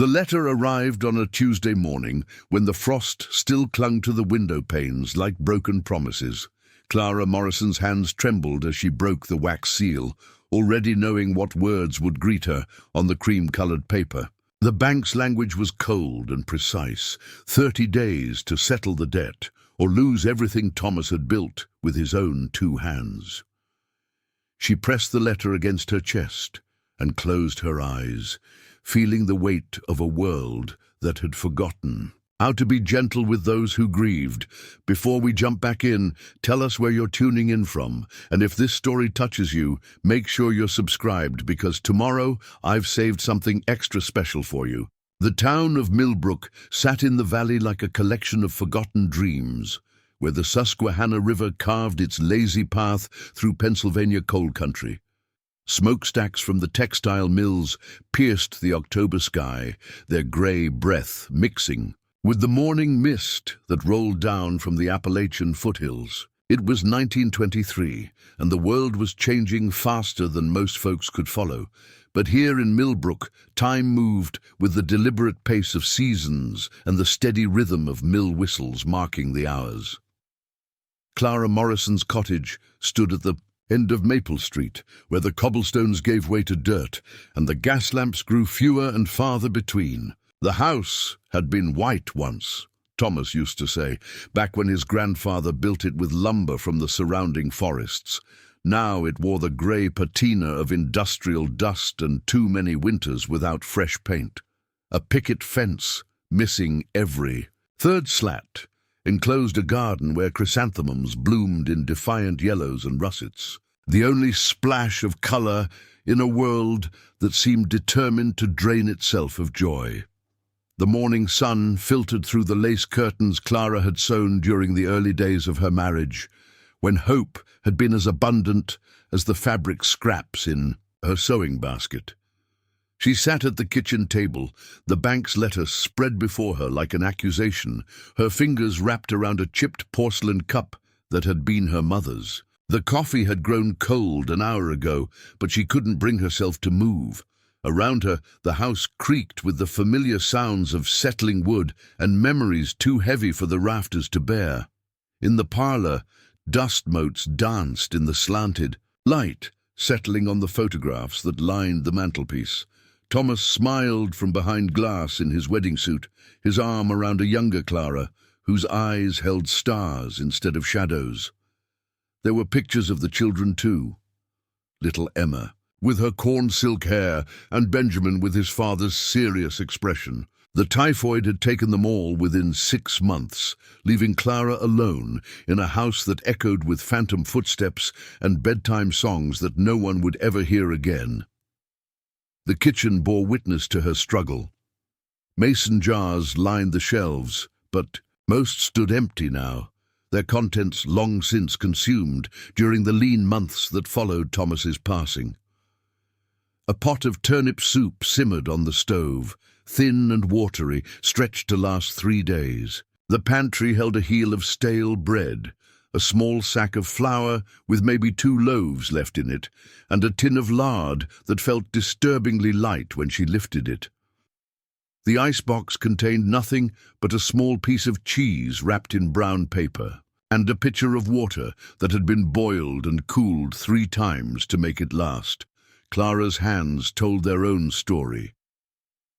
The letter arrived on a Tuesday morning when the frost still clung to the window panes like broken promises. Clara Morrison's hands trembled as she broke the wax seal, already knowing what words would greet her on the cream-colored paper. The bank's language was cold and precise. 30 days to settle the debt, or lose everything Thomas had built with his own 2 hands. She pressed the letter against her chest and closed her eyes, feeling the weight of a world that had forgotten how to be gentle with those who grieved. Before we jump back in, tell us where you're tuning in from, and if this story touches you, make sure you're subscribed, because tomorrow I've saved something extra special for you. The town of Millbrook sat in the valley like a collection of forgotten dreams, where the Susquehanna River carved its lazy path through Pennsylvania coal country. Smokestacks from the textile mills pierced the October sky, their gray breath mixing with the morning mist that rolled down from the Appalachian foothills. It was 1923, and the world was changing faster than most folks could follow. But here in Millbrook, time moved with the deliberate pace of seasons and the steady rhythm of mill whistles marking the hours. Clara Morrison's cottage stood at the end of Maple Street, where the cobblestones gave way to dirt, and the gas lamps grew fewer and farther between. The house had been white once, Thomas used to say, back when his grandfather built it with lumber from the surrounding forests. Now it wore the grey patina of industrial dust and too many winters without fresh paint. A picket fence, missing every third slat, enclosed a garden where chrysanthemums bloomed in defiant yellows and russets, the only splash of colour in a world that seemed determined to drain itself of joy. The morning sun filtered through the lace curtains Clara had sewn during the early days of her marriage, when hope had been as abundant as the fabric scraps in her sewing basket. She sat at the kitchen table, the bank's letter spread before her like an accusation, her fingers wrapped around a chipped porcelain cup that had been her mother's. The coffee had grown cold an hour ago, but she couldn't bring herself to move. Around her, the house creaked with the familiar sounds of settling wood and memories too heavy for the rafters to bear. In the parlour, dust motes danced in the slanted light, settling on the photographs that lined the mantelpiece. Thomas smiled from behind glass in his wedding suit, his arm around a younger Clara, whose eyes held stars instead of shadows. There were pictures of the children too. Little Emma, with her corn silk hair, and Benjamin with his father's serious expression. The typhoid had taken them all within 6 months, leaving Clara alone in a house that echoed with phantom footsteps and bedtime songs that no one would ever hear again. The kitchen bore witness to her struggle. Mason jars lined the shelves, but most stood empty now, their contents long since consumed during the lean months that followed Thomas's passing. A pot of turnip soup simmered on the stove, thin and watery, stretched to last 3 days. The pantry held a heel of stale bread, a small sack of flour with maybe 2 loaves left in it, and a tin of lard that felt disturbingly light when she lifted it. The icebox contained nothing but a small piece of cheese wrapped in brown paper, and a pitcher of water that had been boiled and cooled 3 times to make it last. Clara's hands told their own story.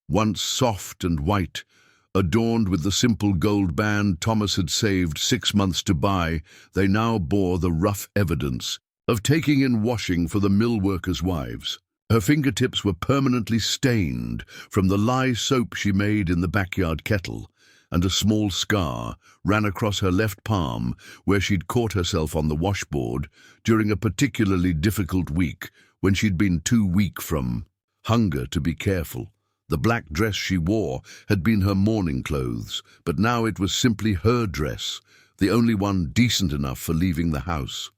Once soft and white, adorned with the simple gold band Thomas had saved 6 months to buy, they now bore the rough evidence of taking in washing for the mill workers' wives. Her fingertips were permanently stained from the lye soap she made in the backyard kettle, and a small scar ran across her left palm where she'd caught herself on the washboard during a particularly difficult week when she'd been too weak from hunger to be careful. The black dress she wore had been her mourning clothes, but now it was simply her dress, the only one decent enough for leaving the house.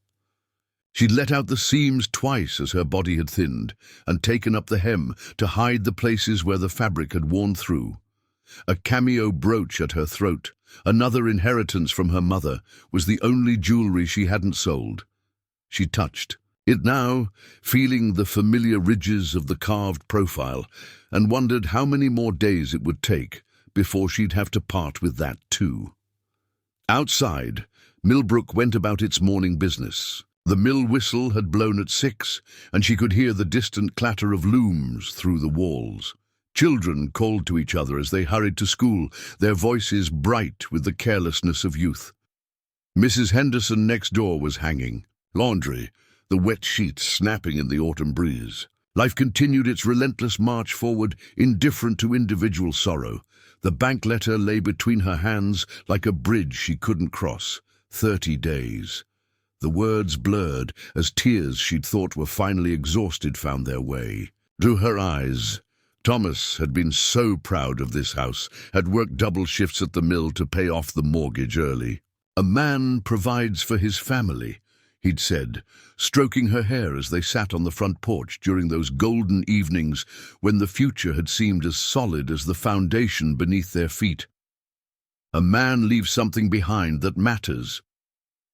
She'd let out the seams twice as her body had thinned, and taken up the hem to hide the places where the fabric had worn through. A cameo brooch at her throat, another inheritance from her mother, was the only jewelry she hadn't sold. She touched It now, feeling the familiar ridges of the carved profile, and wondered how many more days it would take before she'd have to part with that too. Outside, Millbrook went about its morning business. The mill whistle had blown at 6, and she could hear the distant clatter of looms through the walls. Children called to each other as they hurried to school, their voices bright with the carelessness of youth. Mrs. Henderson next door was hanging laundry, the wet sheets snapping in the autumn breeze. Life continued its relentless march forward, indifferent to individual sorrow. The bank letter lay between her hands like a bridge she couldn't cross. 30 days. The words blurred as tears she'd thought were finally exhausted found their way. To her eyes, Thomas had been so proud of this house, had worked double shifts at the mill to pay off the mortgage early. "A man provides for his family," he'd said, stroking her hair as they sat on the front porch during those golden evenings when the future had seemed as solid as the foundation beneath their feet. A man leaves something behind that matters.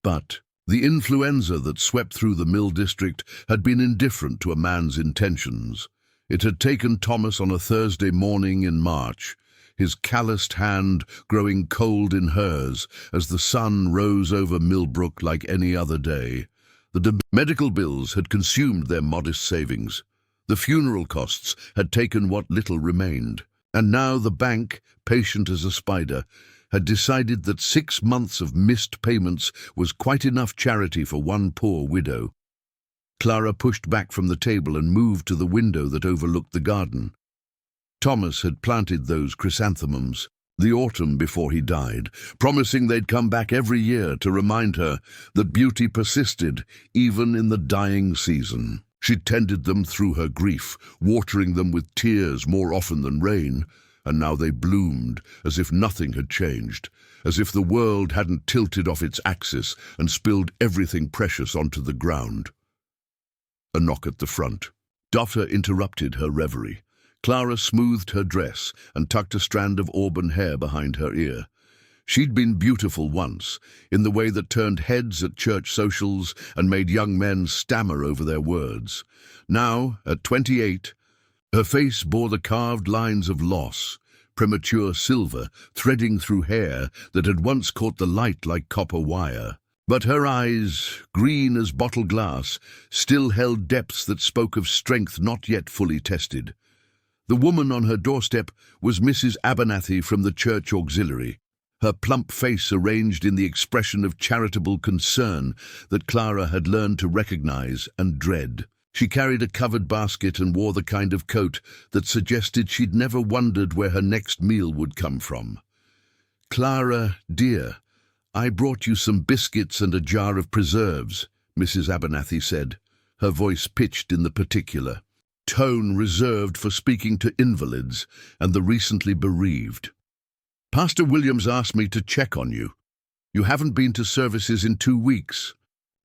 But the influenza that swept through the mill district had been indifferent to a man's intentions. It had taken Thomas on a Thursday morning in March, his calloused hand growing cold in hers as the sun rose over Millbrook like any other day. The medical bills had consumed their modest savings. The funeral costs had taken what little remained. And now the bank, patient as a spider, had decided that 6 months of missed payments was quite enough charity for one poor widow. Clara pushed back from the table and moved to the window that overlooked the garden. Thomas had planted those chrysanthemums the autumn before he died, promising they'd come back every year to remind her that beauty persisted even in the dying season. She tended them through her grief, watering them with tears more often than rain, and now they bloomed as if nothing had changed, as if the world hadn't tilted off its axis and spilled everything precious onto the ground. A knock at the front. Doffer interrupted her reverie. Clara smoothed her dress and tucked a strand of auburn hair behind her ear. She'd been beautiful once, in the way that turned heads at church socials and made young men stammer over their words. Now, at 28, her face bore the carved lines of loss, premature silver threading through hair that had once caught the light like copper wire. But her eyes, green as bottle glass, still held depths that spoke of strength not yet fully tested. The woman on her doorstep was Mrs. Abernathy from the church auxiliary, her plump face arranged in the expression of charitable concern that Clara had learned to recognize and dread. She carried a covered basket and wore the kind of coat that suggested she'd never wondered where her next meal would come from. "Clara, dear, I brought you some biscuits and a jar of preserves," Mrs. Abernathy said, her voice pitched in the particular, tone reserved for speaking to invalids and the recently bereaved. "Pastor Williams asked me to check on you. You haven't been to services in 2 weeks."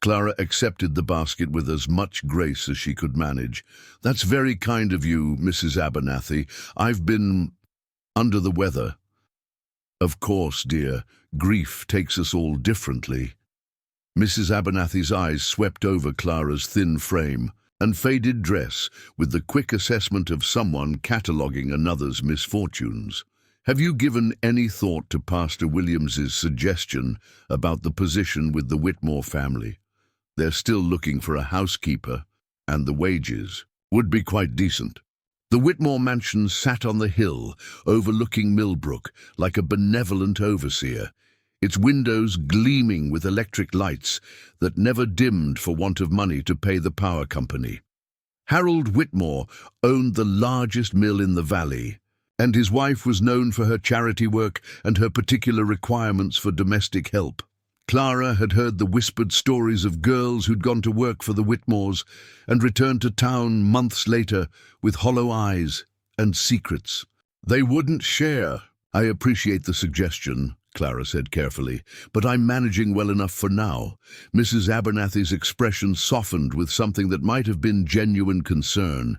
Clara accepted the basket with as much grace as she could manage. "That's very kind of you, Mrs. Abernathy. I've been under the weather." "Of course, dear, grief takes us all differently." Mrs. Abernathy's eyes swept over Clara's thin frame and faded dress with the quick assessment of someone cataloguing another's misfortunes. "Have you given any thought to Pastor Williams's suggestion about the position with the Whitmore family? They're still looking for a housekeeper, and the wages would be quite decent." The Whitmore mansion sat on the hill, overlooking Millbrook, like a benevolent overseer, its windows gleaming with electric lights that never dimmed for want of money to pay the power company. Harold Whitmore owned the largest mill in the valley, and his wife was known for her charity work and her particular requirements for domestic help. Clara had heard the whispered stories of girls who'd gone to work for the Whitmores and returned to town months later with hollow eyes and secrets. "They wouldn't share." "I appreciate the suggestion," Clara said carefully, "but I'm managing well enough for now." Mrs. Abernathy's expression softened with something that might have been genuine concern.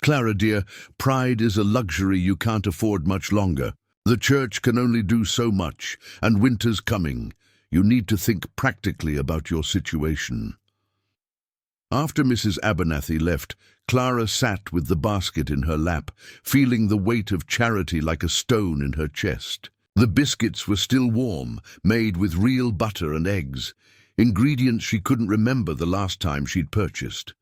"Clara, dear, pride is a luxury you can't afford much longer. The church can only do so much, and winter's coming. You need to think practically about your situation." After Mrs. Abernathy left, Clara sat with the basket in her lap, feeling the weight of charity like a stone in her chest. The biscuits were still warm, made with real butter and eggs, ingredients she couldn't remember the last time she'd purchased.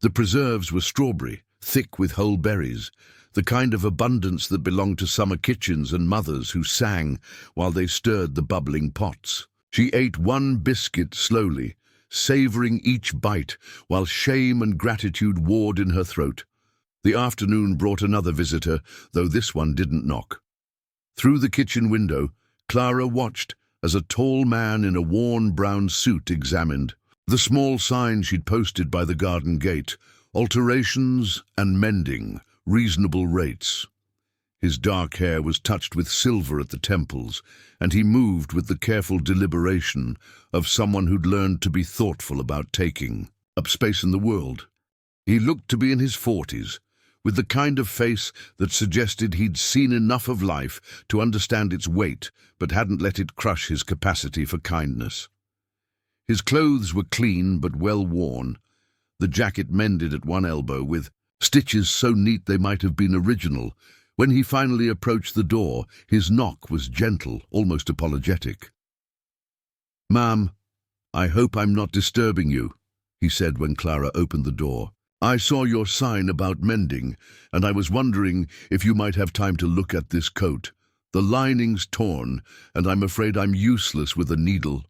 The preserves were strawberry, thick with whole berries, the kind of abundance that belonged to summer kitchens and mothers who sang while they stirred the bubbling pots. She ate one biscuit slowly, savoring each bite, while shame and gratitude warred in her throat. The afternoon brought another visitor, though this one didn't knock. Through the kitchen window, Clara watched as a tall man in a worn brown suit examined the small sign she'd posted by the garden gate: alterations and mending, reasonable rates. His dark hair was touched with silver at the temples, and he moved with the careful deliberation of someone who'd learned to be thoughtful about taking up space in the world. He looked to be in his 40s, with the kind of face that suggested he'd seen enough of life to understand its weight, but hadn't let it crush his capacity for kindness. His clothes were clean but well worn, the jacket mended at one elbow with stitches so neat they might have been original. When he finally approached the door, his knock was gentle, almost apologetic. "Ma'am, I hope I'm not disturbing you," he said when Clara opened the door. "I saw your sign about mending, and I was wondering if you might have time to look at this coat. The lining's torn, and I'm afraid I'm useless with a needle."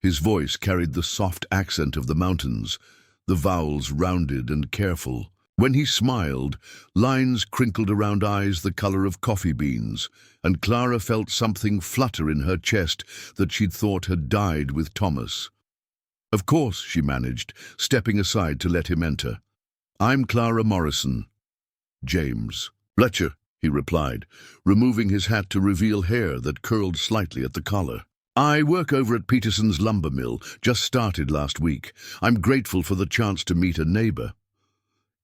His voice carried the soft accent of the mountains, the vowels rounded and careful. When he smiled, lines crinkled around eyes the color of coffee beans, and Clara felt something flutter in her chest that she'd thought had died with Thomas. "Of course," she managed, stepping aside to let him enter. "I'm Clara Morrison." "James Fletcher," he replied, removing his hat to reveal hair that curled slightly at the collar. "I work over at Peterson's lumber mill, just started last week. I'm grateful for the chance to meet a neighbor."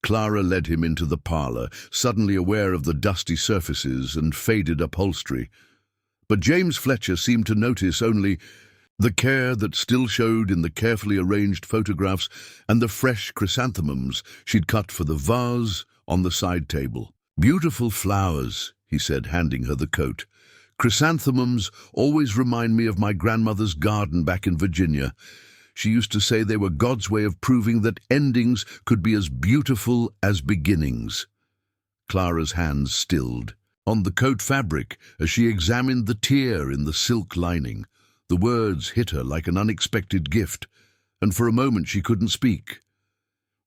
Clara led him into the parlor, suddenly aware of the dusty surfaces and faded upholstery. But James Fletcher seemed to notice only the care that still showed in the carefully arranged photographs and the fresh chrysanthemums she'd cut for the vase on the side table. "Beautiful flowers," he said, handing her the coat. "Chrysanthemums always remind me of my grandmother's garden back in Virginia. She used to say they were God's way of proving that endings could be as beautiful as beginnings." Clara's hands stilled on the coat fabric as she examined the tear in the silk lining. The words hit her like an unexpected gift, and for a moment she couldn't speak.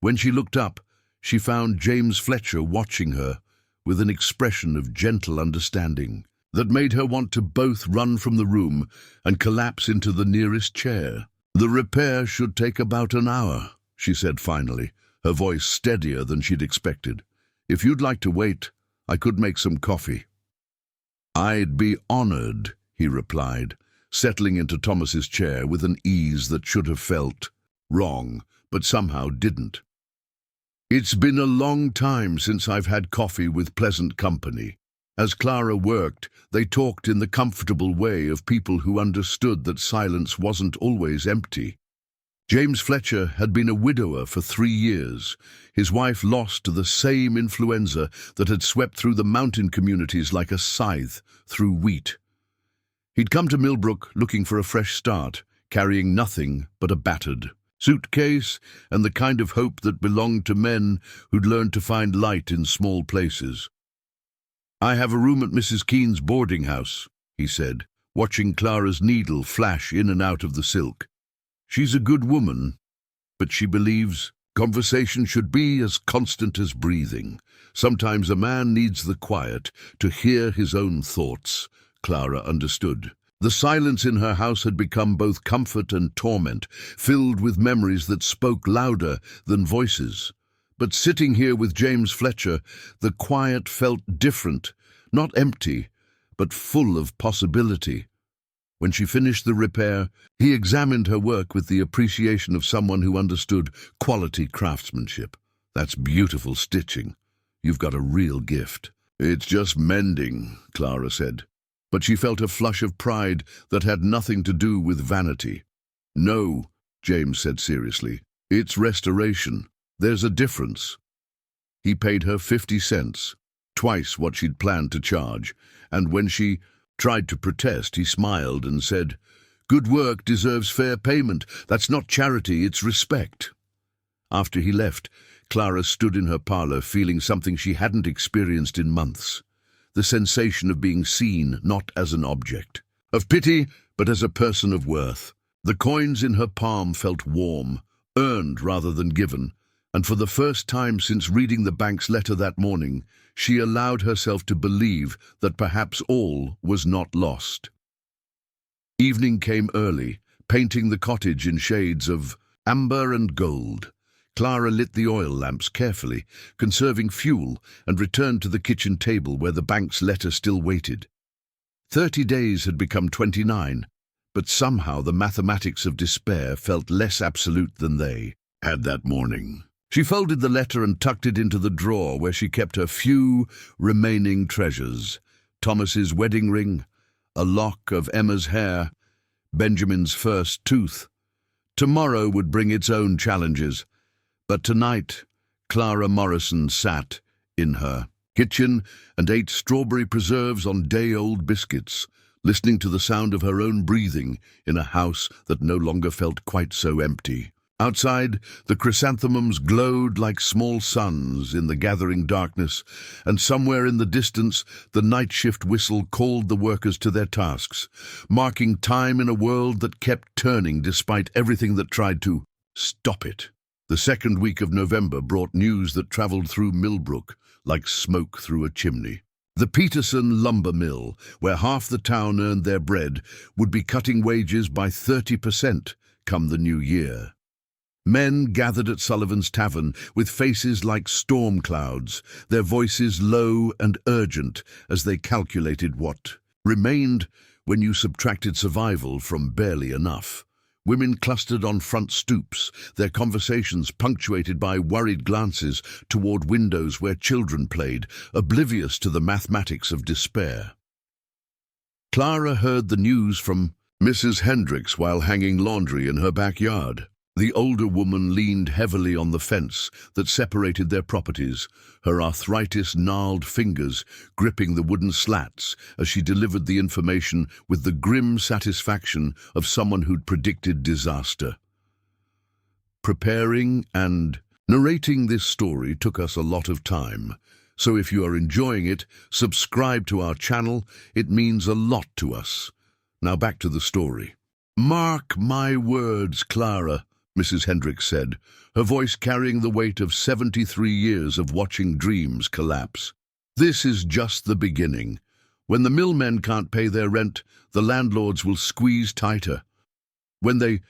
When she looked up, she found James Fletcher watching her with an expression of gentle understanding that made her want to both run from the room and collapse into the nearest chair. "The repair should take about an hour," she said finally, her voice steadier than she'd expected. "If you'd like to wait, I could make some coffee." "I'd be honored," he replied, settling into Thomas's chair with an ease that should have felt wrong, but somehow didn't. "It's been a long time since I've had coffee with pleasant company." As Clara worked, they talked in the comfortable way of people who understood that silence wasn't always empty. James Fletcher had been a widower for 3 years, his wife lost to the same influenza that had swept through the mountain communities like a scythe through wheat. He'd come to Millbrook looking for a fresh start, carrying nothing but a battered suitcase and the kind of hope that belonged to men who'd learned to find light in small places. "I have a room at Mrs. Keene's boarding house," he said, watching Clara's needle flash in and out of the silk. "She's a good woman, but she believes conversation should be as constant as breathing. Sometimes a man needs the quiet to hear his own thoughts." Clara understood. The silence in her house had become both comfort and torment, filled with memories that spoke louder than voices. But sitting here with James Fletcher, the quiet felt different, not empty, but full of possibility. When she finished the repair, he examined her work with the appreciation of someone who understood quality craftsmanship. "That's beautiful stitching. You've got a real gift." "It's just mending," Clara said. But she felt a flush of pride that had nothing to do with vanity. "No," James said seriously. It's restoration. There's a difference. He paid her 50 cents, twice what she'd planned to charge, and when she tried to protest, he smiled and said, "Good work deserves fair payment. That's not charity, it's respect." After he left, Clara stood in her parlor feeling something she hadn't experienced in months. The sensation of being seen not as an object, of pity, but as a person of worth. The coins in her palm felt warm, earned rather than given, and for the first time since reading the bank's letter that morning, she allowed herself to believe that perhaps all was not lost. Evening came early, painting the cottage in shades of amber and gold. Clara lit the oil lamps carefully, conserving fuel, and returned to the kitchen table where the bank's letter still waited. 30 days had become 29, but somehow the mathematics of despair felt less absolute than they had that morning. She folded the letter and tucked it into the drawer where she kept her few remaining treasures: Thomas's wedding ring, a lock of Emma's hair, Benjamin's first tooth. Tomorrow would bring its own challenges, but tonight Clara Morrison sat in her kitchen and ate strawberry preserves on day-old biscuits, listening to the sound of her own breathing in a house that no longer felt quite so empty. Outside, the chrysanthemums glowed like small suns in the gathering darkness, and somewhere in the distance the night shift whistle called the workers to their tasks, marking time in a world that kept turning despite everything that tried to stop it. The second week of November brought news that travelled through Millbrook like smoke through a chimney. The Peterson lumber mill, where half the town earned their bread, would be cutting wages by 30% come the new year. Men gathered at Sullivan's Tavern with faces like storm clouds, their voices low and urgent as they calculated what remained when you subtracted survival from barely enough. Women clustered on front stoops, their conversations punctuated by worried glances toward windows where children played, oblivious to the mathematics of despair. Clara heard the news from Mrs. Hendricks while hanging laundry in her backyard. The older woman leaned heavily on the fence that separated their properties, her arthritis-gnarled fingers gripping the wooden slats as she delivered the information with the grim satisfaction of someone who'd predicted disaster. Preparing and narrating this story took us a lot of time, so if you are enjoying it, subscribe to our channel. It means a lot to us. Now back to the story. "Mark my words, Clara," Mrs. Hendricks said, her voice carrying the weight of 73 years of watching dreams collapse. "This is just the beginning. When the millmen can't pay their rent, the landlords will squeeze tighter. When they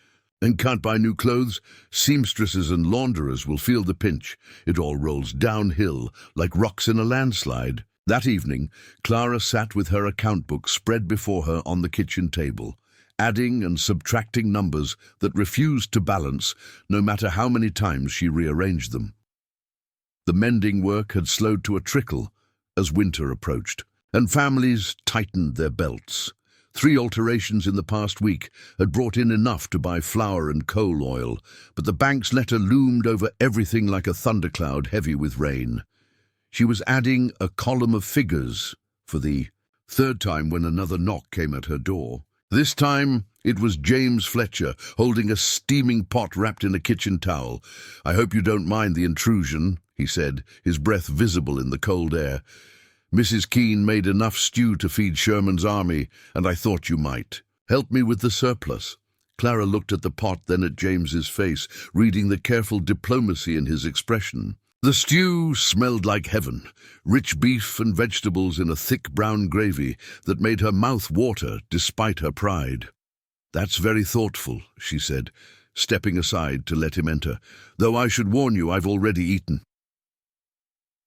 can't buy new clothes, seamstresses and launderers will feel the pinch. It all rolls downhill like rocks in a landslide." That evening, Clara sat with her account book spread before her on the kitchen table, adding and subtracting numbers that refused to balance no matter how many times she rearranged them. The mending work had slowed to a trickle as winter approached, and families tightened their belts. 3 alterations in the past week had brought in enough to buy flour and coal oil, but the bank's letter loomed over everything like a thundercloud heavy with rain. She was adding a column of figures for the 3rd time when another knock came at her door. This time, it was James Fletcher, holding a steaming pot wrapped in a kitchen towel. "I hope you don't mind the intrusion," he said, his breath visible in the cold air. "Mrs. Keene made enough stew to feed Sherman's army, and I thought you might help me with the surplus." Clara looked at the pot, then at James's face, reading the careful diplomacy in his expression. The stew smelled like heaven, rich beef and vegetables in a thick brown gravy that made her mouth water despite her pride. "That's very thoughtful," she said, stepping aside to let him enter, "though I should warn you I've already eaten."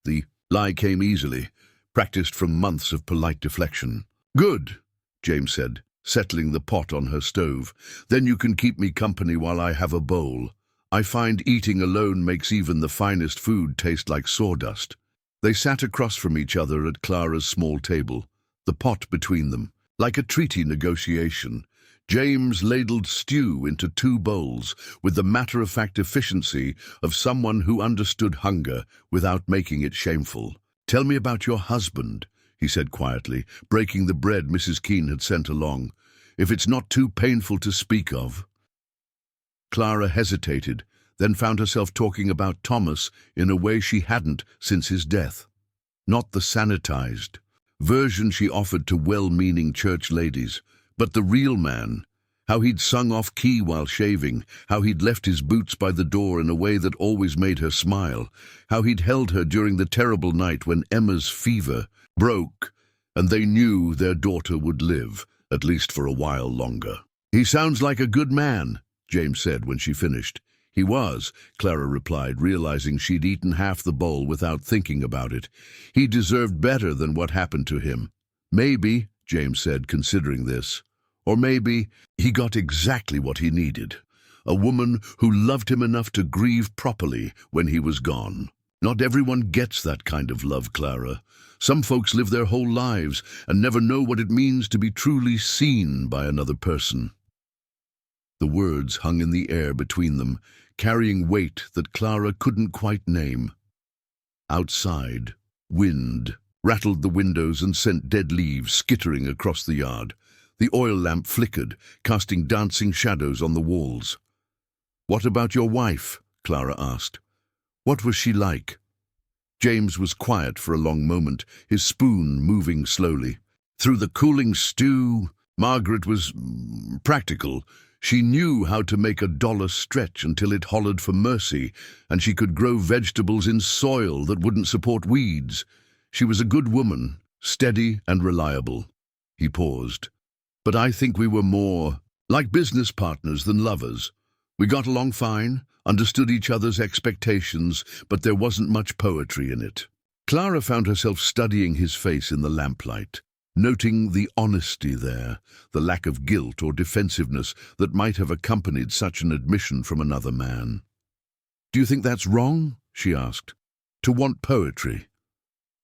The lie came easily, practiced from months of polite deflection. "Good," James said, settling the pot on her stove. "Then you can keep me company while I have a bowl. I find eating alone makes even the finest food taste like sawdust." They sat across from each other at Clara's small table, the pot between them. Like a treaty negotiation, James ladled stew into 2 bowls with the matter-of-fact efficiency of someone who understood hunger without making it shameful. "Tell me about your husband," he said quietly, breaking the bread Mrs. Keene had sent along. "If it's not too painful to speak of." Clara hesitated, then found herself talking about Thomas in a way she hadn't since his death. Not the sanitized version she offered to well-meaning church ladies, but the real man. How he'd sung off-key while shaving, how he'd left his boots by the door in a way that always made her smile, how he'd held her during the terrible night when Emma's fever broke and they knew their daughter would live, at least for a while longer. "He sounds like a good man," James said when she finished. "He was," Clara replied, realizing she'd eaten half the bowl without thinking about it. "He deserved better than what happened to him." "Maybe," James said, considering this. "Or maybe he got exactly what he needed. A woman who loved him enough to grieve properly when he was gone. Not everyone gets that kind of love, Clara. Some folks live their whole lives and never know what it means to be truly seen by another person." The words hung in the air between them, carrying weight that Clara couldn't quite name. Outside, wind rattled the windows and sent dead leaves skittering across the yard. The oil lamp flickered, casting dancing shadows on the walls. "What about your wife?" Clara asked. "What was she like?" James was quiet for a long moment, his spoon moving slowly. Through the cooling stew, Margaret was practical. She knew how to make a dollar stretch until it hollered for mercy, and she could grow vegetables in soil that wouldn't support weeds. She was a good woman, steady and reliable. He paused. "But I think we were more like business partners than lovers. We got along fine, understood each other's expectations, but there wasn't much poetry in it." Clara found herself studying his face in the lamplight, noting the honesty there, the lack of guilt or defensiveness that might have accompanied such an admission from another man. "Do you think that's wrong?" she asked. "To want poetry?"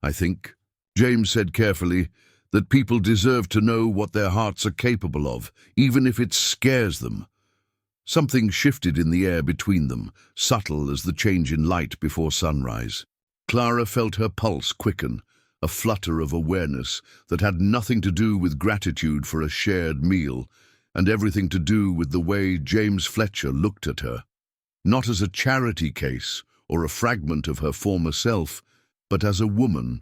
"I think," James said carefully, "that people deserve to know what their hearts are capable of, even if it scares them." Something shifted in the air between them, subtle as the change in light before sunrise. Clara felt her pulse quicken, a flutter of awareness that had nothing to do with gratitude for a shared meal, and everything to do with the way James Fletcher looked at her. Not as a charity case or a fragment of her former self, but as a woman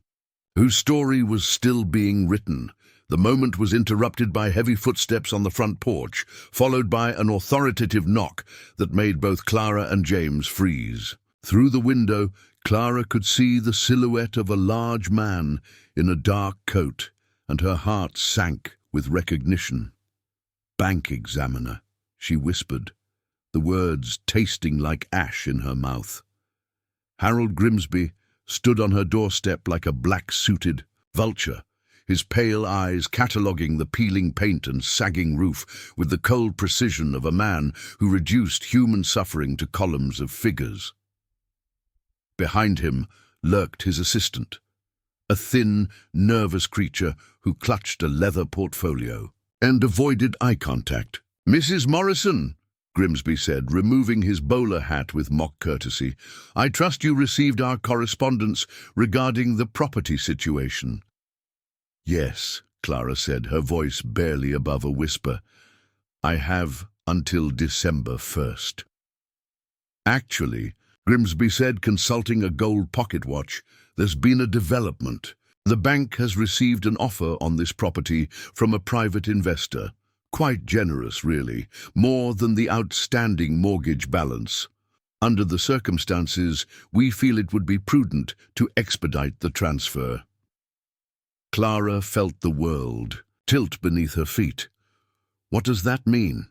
whose story was still being written. The moment was interrupted by heavy footsteps on the front porch, followed by an authoritative knock that made both Clara and James freeze. Through the window, Clara could see the silhouette of a large man in a dark coat, and her heart sank with recognition. "Bank examiner," she whispered, the words tasting like ash in her mouth. Harold Grimsby stood on her doorstep like a black-suited vulture, his pale eyes cataloguing the peeling paint and sagging roof with the cold precision of a man who reduced human suffering to columns of figures. Behind him lurked his assistant, a thin, nervous creature who clutched a leather portfolio and avoided eye contact. "Mrs. Morrison," Grimsby said, removing his bowler hat with mock courtesy, "I trust you received our correspondence regarding the property situation." "Yes," Clara said, her voice barely above a whisper. "I have until December 1st. "Actually," Grimsby said, consulting a gold pocket watch, "there's been a development. The bank has received an offer on this property from a private investor. Quite generous, really, more than the outstanding mortgage balance. Under the circumstances, we feel it would be prudent to expedite the transfer." Clara felt the world tilt beneath her feet. "What does that mean?"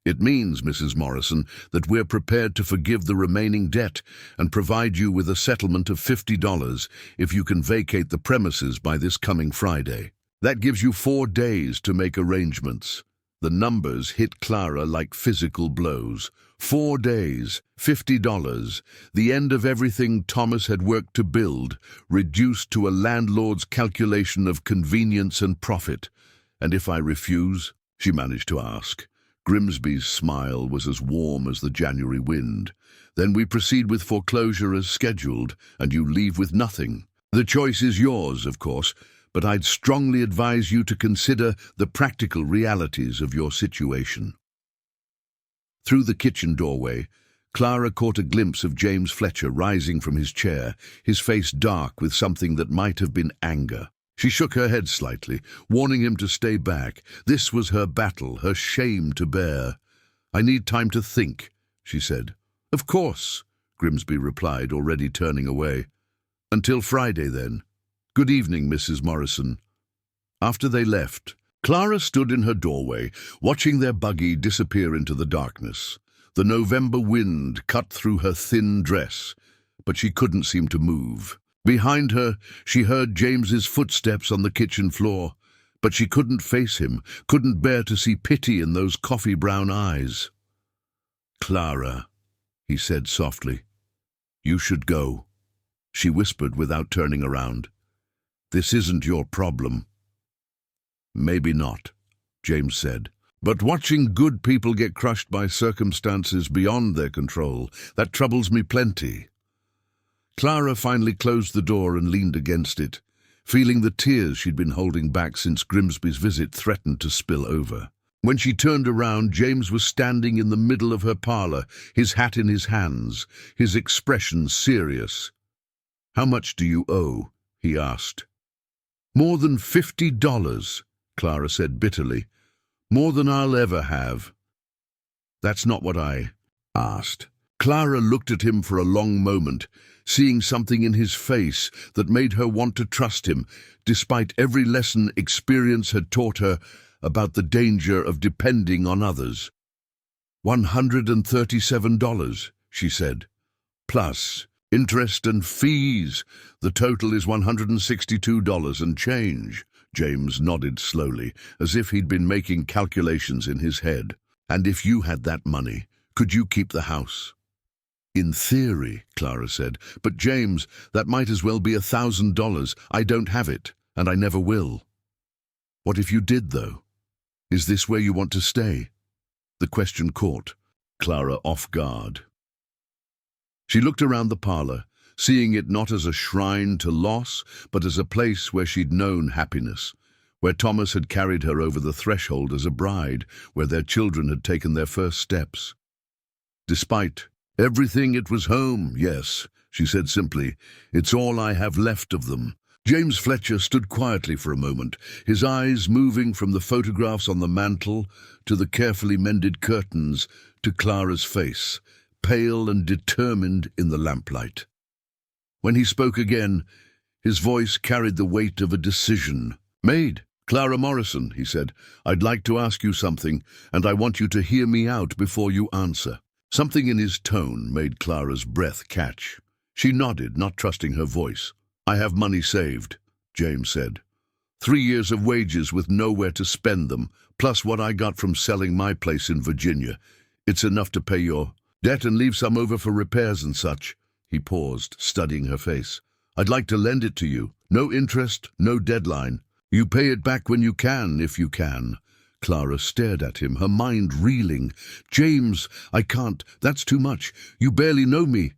"It means, Mrs. Morrison, that we're prepared to forgive the remaining debt and provide you with a settlement of $50 if you can vacate the premises by this coming Friday. That gives you 4 days to make arrangements." The numbers hit Clara like physical blows. 4 days, $50, the end of everything Thomas had worked to build, reduced to a landlord's calculation of convenience and profit. "And if I refuse?" she managed to ask. Grimsby's smile was as warm as the January wind. Then we proceed with foreclosure as scheduled, and you leave with nothing. The choice is yours, of course, but I'd strongly advise you to consider the practical realities of your situation. Through the kitchen doorway, Clara caught a glimpse of James Fletcher rising from his chair, his face dark with something that might have been anger. She shook her head slightly, warning him to stay back. This was her battle, her shame to bear. "I need time to think," she said. "Of course," Grimsby replied, already turning away. "Until Friday, then. Good evening, Mrs. Morrison." After they left, Clara stood in her doorway, watching their buggy disappear into the darkness. The November wind cut through her thin dress, but she couldn't seem to move. Behind her, she heard James's footsteps on the kitchen floor, but she couldn't face him, couldn't bear to see pity in those coffee-brown eyes. "Clara," he said softly, "you should go," she whispered without turning around. "This isn't your problem." "Maybe not," James said. "But watching good people get crushed by circumstances beyond their control, that troubles me plenty." Clara finally closed the door and leaned against it, feeling the tears she'd been holding back since Grimsby's visit threatened to spill over. When she turned around, James was standing in the middle of her parlor, his hat in his hands, his expression serious. "How much do you owe?" he asked. "More than $50, Clara said bitterly. "More than I'll ever have." "That's not what I asked." Clara looked at him for a long moment, seeing something in his face that made her want to trust him, despite every lesson experience had taught her about the danger of depending on others. $137, she said. "Plus interest and fees. The total is $162 and change." James nodded slowly, as if he'd been making calculations in his head. "And if you had that money, could you keep the house?" "In theory," Clara said. "But James, that might as well be $1,000. I don't have it, and I never will." "What if you did, though? Is this where you want to stay?" The question caught Clara off guard. She looked around the parlor, seeing it not as a shrine to loss, but as a place where she'd known happiness, where Thomas had carried her over the threshold as a bride, where their children had taken their first steps. Despite everything, it was home, yes, she said simply. "It's all I have left of them." James Fletcher stood quietly for a moment, his eyes moving from the photographs on the mantel to the carefully mended curtains to Clara's face, pale and determined in the lamplight. When he spoke again, his voice carried the weight of a decision. "Maid, Clara Morrison," he said, "I'd like to ask you something, and I want you to hear me out before you answer." Something in his tone made Clara's breath catch. She nodded, not trusting her voice. "I have money saved," James said. 3 years of wages with nowhere to spend them, plus what I got from selling my place in Virginia. It's enough to pay your debt and leave some over for repairs and such." He paused, studying her face. "I'd like to lend it to you. No interest, no deadline. You pay it back when you can, if you can." Clara stared at him, her mind reeling. "James, I can't. That's too much. You barely know me."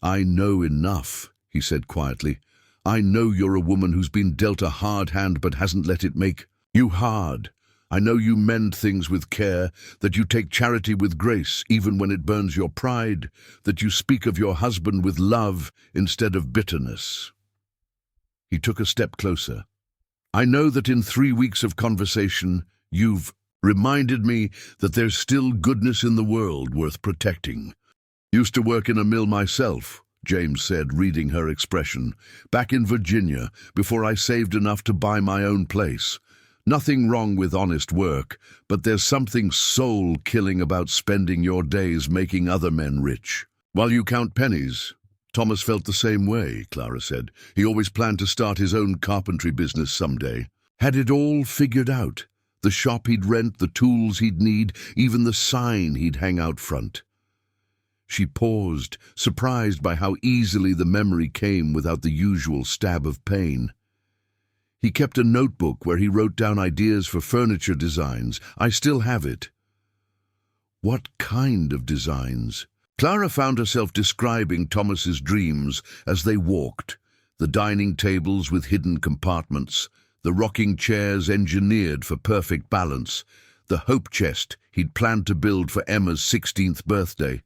"I know enough," he said quietly. "I know you're a woman who's been dealt a hard hand but hasn't let it make you hard. I know you mend things with care, that you take charity with grace, even when it burns your pride, that you speak of your husband with love instead of bitterness." He took a step closer. "I know that in 3 weeks of conversation, you've reminded me that there's still goodness in the world worth protecting. Used to work in a mill myself," James said, reading her expression, "back in Virginia, before I saved enough to buy my own place. Nothing wrong with honest work, but there's something soul-killing about spending your days making other men rich, while you count pennies." "Thomas felt the same way," Clara said. "He always planned to start his own carpentry business someday. Had it all figured out. The shop he'd rent, the tools he'd need, even the sign he'd hang out front." She paused, surprised by how easily the memory came without the usual stab of pain. He kept a notebook where he wrote down ideas for furniture designs. I still have it. What kind of designs? Clara found herself describing Thomas's dreams as they walked. The dining tables with hidden compartments, the rocking chairs engineered for perfect balance, the hope chest he'd planned to build for Emma's 16th birthday.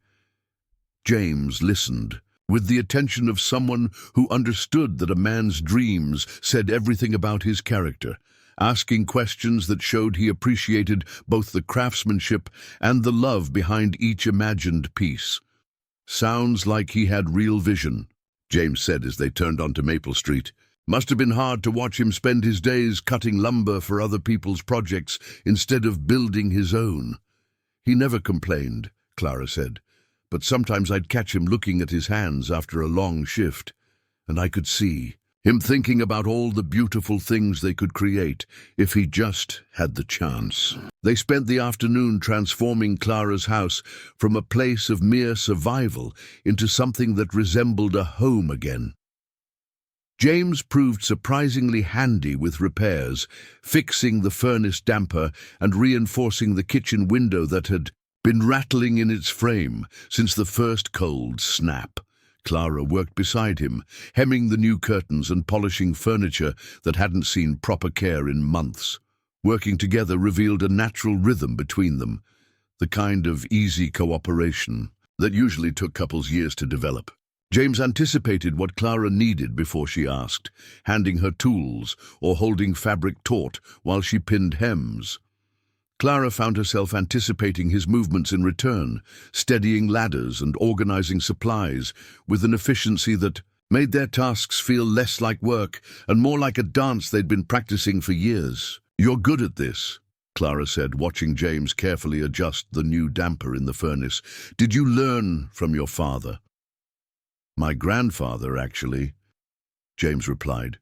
James listened, with the attention of someone who understood that a man's dreams said everything about his character, asking questions that showed he appreciated both the craftsmanship and the love behind each imagined piece. Sounds like he had real vision, James said as they turned onto Maple Street. Must have been hard to watch him spend his days cutting lumber for other people's projects instead of building his own. He never complained, Clara said, but sometimes I'd catch him looking at his hands after a long shift, and I could see him thinking about all the beautiful things they could create if he just had the chance. They spent the afternoon transforming Clara's house from a place of mere survival into something that resembled a home again. James proved surprisingly handy with repairs, fixing the furnace damper and reinforcing the kitchen window that had been rattling in its frame since the first cold snap. Clara worked beside him, hemming the new curtains and polishing furniture that hadn't seen proper care in months. Working together revealed a natural rhythm between them, the kind of easy cooperation that usually took couples years to develop. James anticipated what Clara needed before she asked, handing her tools or holding fabric taut while she pinned hems. Clara found herself anticipating his movements in return, steadying ladders and organizing supplies with an efficiency that made their tasks feel less like work and more like a dance they'd been practicing for years. "You're good at this," Clara said, watching James carefully adjust the new damper in the furnace. "Did you learn from your father?" "My grandfather, actually," James replied,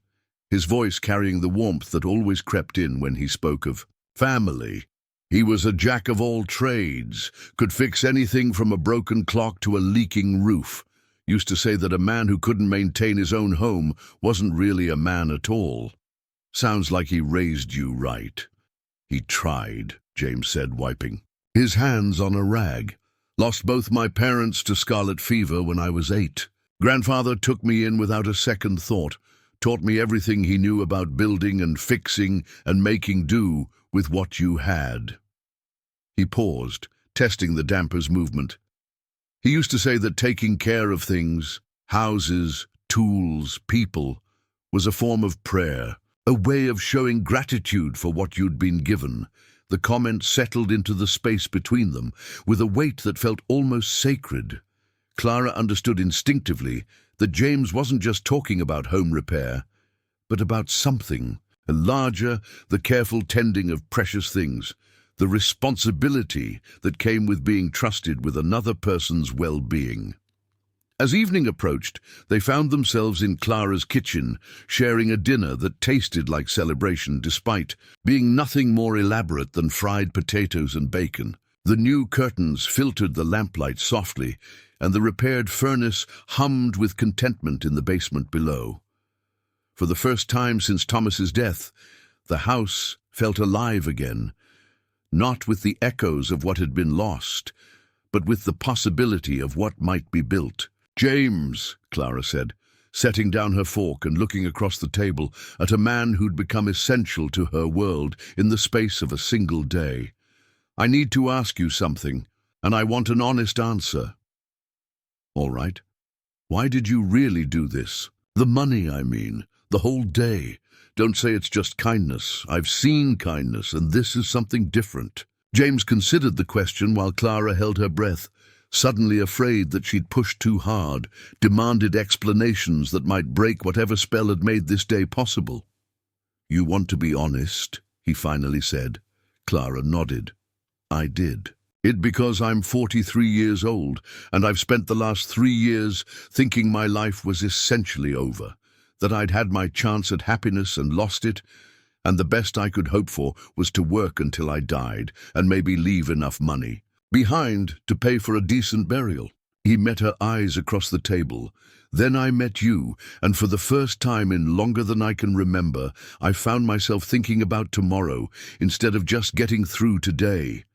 his voice carrying the warmth that always crept in when he spoke of family. He was a jack of all trades, could fix anything from a broken clock to a leaking roof. Used to say that a man who couldn't maintain his own home wasn't really a man at all. "Sounds like he raised you right." "He tried," James said, wiping his hands on a rag. "Lost both my parents to scarlet fever when I was 8. Grandfather took me in without a second thought, taught me everything he knew about building and fixing and making do with what you had." He paused, testing the damper's movement. He used to say that taking care of things, houses, tools, people, was a form of prayer, a way of showing gratitude for what you'd been given. The comment settled into the space between them with a weight that felt almost sacred. Clara understood instinctively that James wasn't just talking about home repair, but about something larger, the careful tending of precious things, the responsibility that came with being trusted with another person's well-being. As evening approached, they found themselves in Clara's kitchen, sharing a dinner that tasted like celebration despite being nothing more elaborate than fried potatoes and bacon. The new curtains filtered the lamplight softly, and the repaired furnace hummed with contentment in the basement below. For the first time since Thomas's death, the house felt alive again, not with the echoes of what had been lost, but with the possibility of what might be built. "James," Clara said, setting down her fork and looking across the table at a man who'd become essential to her world in the space of a single day. "I need to ask you something, and I want an honest answer." "All right. Why did you really do this? The money, I mean. The whole day. Don't say it's just kindness. I've seen kindness, and this is something different." James considered the question while Clara held her breath, suddenly afraid that she'd pushed too hard, demanded explanations that might break whatever spell had made this day possible. "You want to be honest?" he finally said. Clara nodded. "I did. It because I'm 43 years old, and I've spent the last 3 years thinking my life was essentially over, that I'd had my chance at happiness and lost it, and the best I could hope for was to work until I died and maybe leave enough money behind to pay for a decent burial. He met her eyes across the table. Then I met you, and for the first time in longer than I can remember, I found myself thinking about tomorrow instead of just getting through today.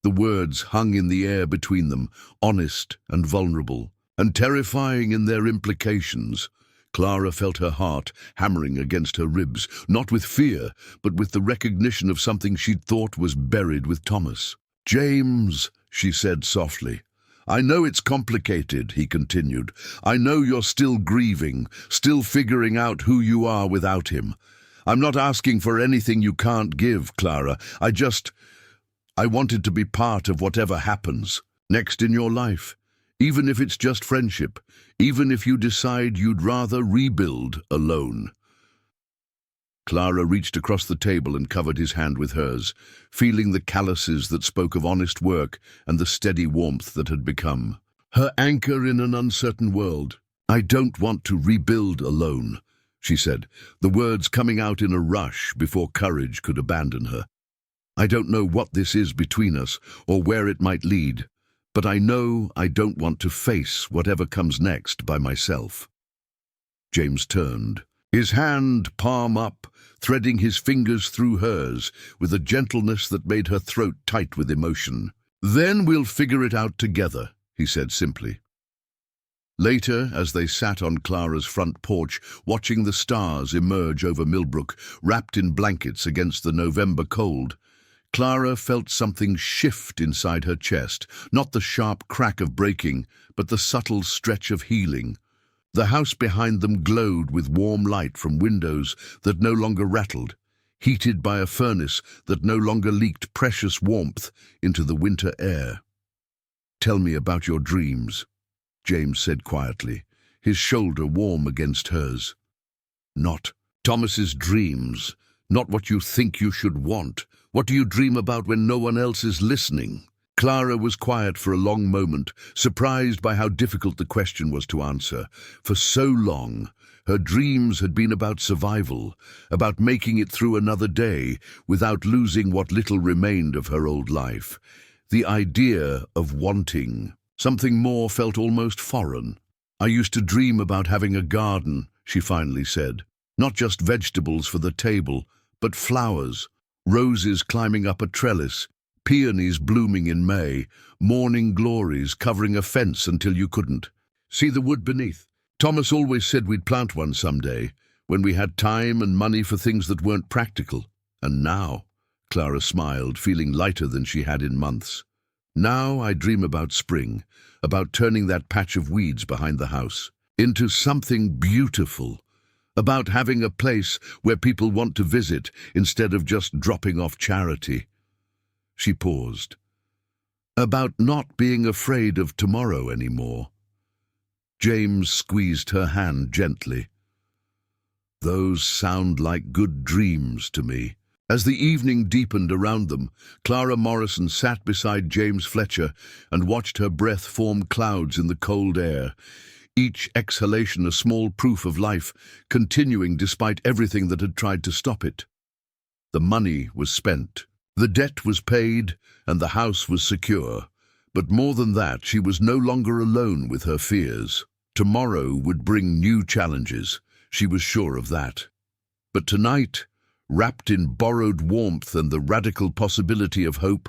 The words hung in the air between them, honest and vulnerable, and terrifying in their implications. Clara felt her heart hammering against her ribs, not with fear, but with the recognition of something she'd thought was buried with Thomas. "James," she said softly. "I know it's complicated," he continued. "I know you're still grieving, still figuring out who you are without him. I'm not asking for anything you can't give, Clara. I wanted to be part of whatever happens next in your life, even if it's just friendship, even if you decide you'd rather rebuild alone." Clara reached across the table and covered his hand with hers, feeling the calluses that spoke of honest work and the steady warmth that had become her anchor in an uncertain world. "I don't want to rebuild alone," she said, the words coming out in a rush before courage could abandon her. "I don't know what this is between us or where it might lead, but I know I don't want to face whatever comes next by myself." James turned, his hand palm up, threading his fingers through hers with a gentleness that made her throat tight with emotion. "Then we'll figure it out together," he said simply. Later, as they sat on Clara's front porch, watching the stars emerge over Millbrook, wrapped in blankets against the November cold, Clara felt something shift inside her chest, not the sharp crack of breaking, but the subtle stretch of healing. The house behind them glowed with warm light from windows that no longer rattled, heated by a furnace that no longer leaked precious warmth into the winter air. "Tell me about your dreams," James said quietly, his shoulder warm against hers. "Not Thomas's dreams, not what you think you should want. What do you dream about when no one else is listening?" Clara was quiet for a long moment, surprised by how difficult the question was to answer. For so long, her dreams had been about survival, about making it through another day without losing what little remained of her old life. The idea of wanting something more felt almost foreign. "I used to dream about having a garden," she finally said. "Not just vegetables for the table, but flowers, roses climbing up a trellis, peonies blooming in May, morning glories covering a fence until you couldn't see the wood beneath. Thomas always said we'd plant one someday, when we had time and money for things that weren't practical. And now," Clara smiled, feeling lighter than she had in months, "now I dream about spring, about turning that patch of weeds behind the house into something beautiful, about having a place where people want to visit instead of just dropping off charity." She paused. "About not being afraid of tomorrow anymore." James squeezed her hand gently. "Those sound like good dreams to me." As the evening deepened around them, Clara Morrison sat beside James Fletcher and watched her breath form clouds in the cold air, each exhalation a small proof of life, continuing despite everything that had tried to stop it. The money was spent. The debt was paid, and the house was secure. But more than that, she was no longer alone with her fears. Tomorrow would bring new challenges, she was sure of that. But tonight, wrapped in borrowed warmth and the radical possibility of hope,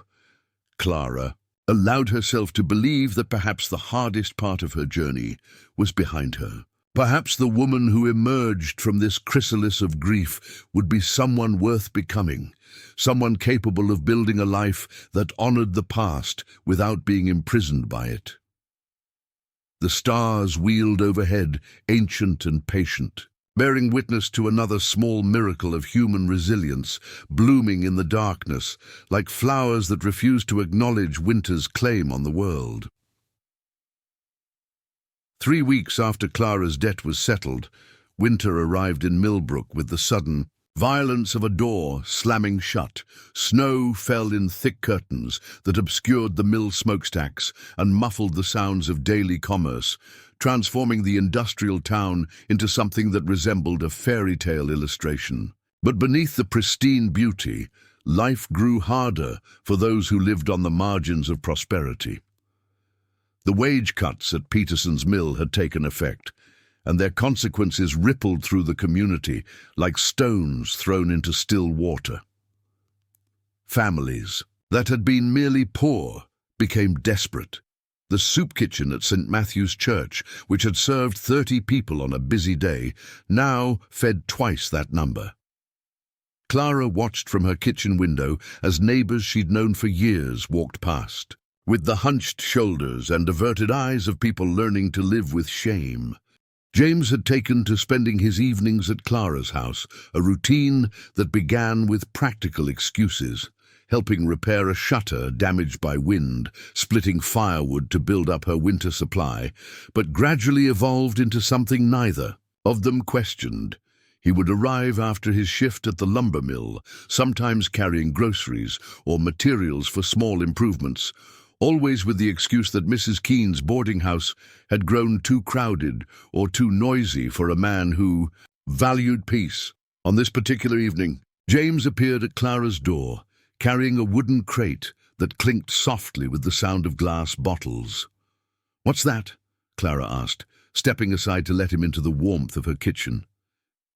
Clara allowed herself to believe that perhaps the hardest part of her journey was behind her. Perhaps the woman who emerged from this chrysalis of grief would be someone worth becoming, someone capable of building a life that honored the past without being imprisoned by it. The stars wheeled overhead, ancient and patient, bearing witness to another small miracle of human resilience, blooming in the darkness, like flowers that refuse to acknowledge winter's claim on the world. 3 weeks after Clara's debt was settled, winter arrived in Millbrook with the sudden violence of a door slamming shut. Snow fell in thick curtains that obscured the mill smokestacks and muffled the sounds of daily commerce, transforming the industrial town into something that resembled a fairy tale illustration. But beneath the pristine beauty, life grew harder for those who lived on the margins of prosperity. The wage cuts at Peterson's mill had taken effect, and their consequences rippled through the community like stones thrown into still water. Families that had been merely poor became desperate. The soup kitchen at St. Matthew's Church, which had served 30 people on a busy day, now fed twice that number. Clara watched from her kitchen window as neighbors she'd known for years walked past, with the hunched shoulders and averted eyes of people learning to live with shame. James had taken to spending his evenings at Clara's house, a routine that began with practical excuses, helping repair a shutter damaged by wind, splitting firewood to build up her winter supply, but gradually evolved into something neither of them questioned. He would arrive after his shift at the lumber mill, sometimes carrying groceries or materials for small improvements, always with the excuse that Mrs. Keene's boarding house had grown too crowded or too noisy for a man who valued peace. On this particular evening, James appeared at Clara's door, carrying a wooden crate that clinked softly with the sound of glass bottles. "What's that?" Clara asked, stepping aside to let him into the warmth of her kitchen.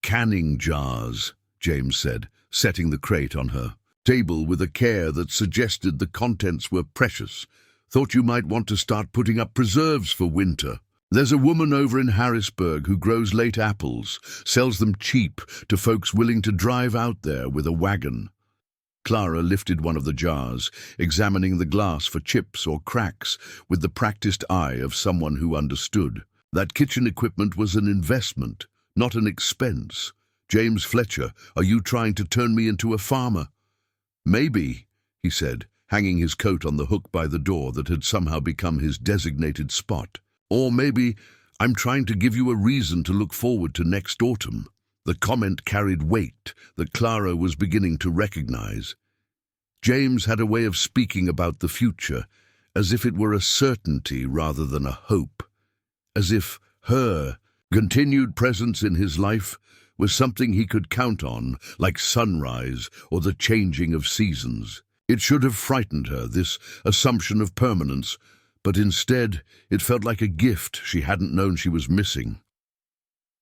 "Canning jars," James said, setting the crate on her table with a care that suggested the contents were precious. "Thought you might want to start putting up preserves for winter. There's a woman over in Harrisburg who grows late apples, sells them cheap to folks willing to drive out there with a wagon." Clara lifted one of the jars, examining the glass for chips or cracks with the practiced eye of someone who understood. That kitchen equipment was an investment, not an expense. "James Fletcher, are you trying to turn me into a farmer?" "Maybe," he said, hanging his coat on the hook by the door that had somehow become his designated spot. "Or maybe I'm trying to give you a reason to look forward to next autumn." The comment carried weight that Clara was beginning to recognize. James had a way of speaking about the future, as if it were a certainty rather than a hope, as if her continued presence in his life was something he could count on, like sunrise or the changing of seasons. It should have frightened her, this assumption of permanence, but instead it felt like a gift she hadn't known she was missing.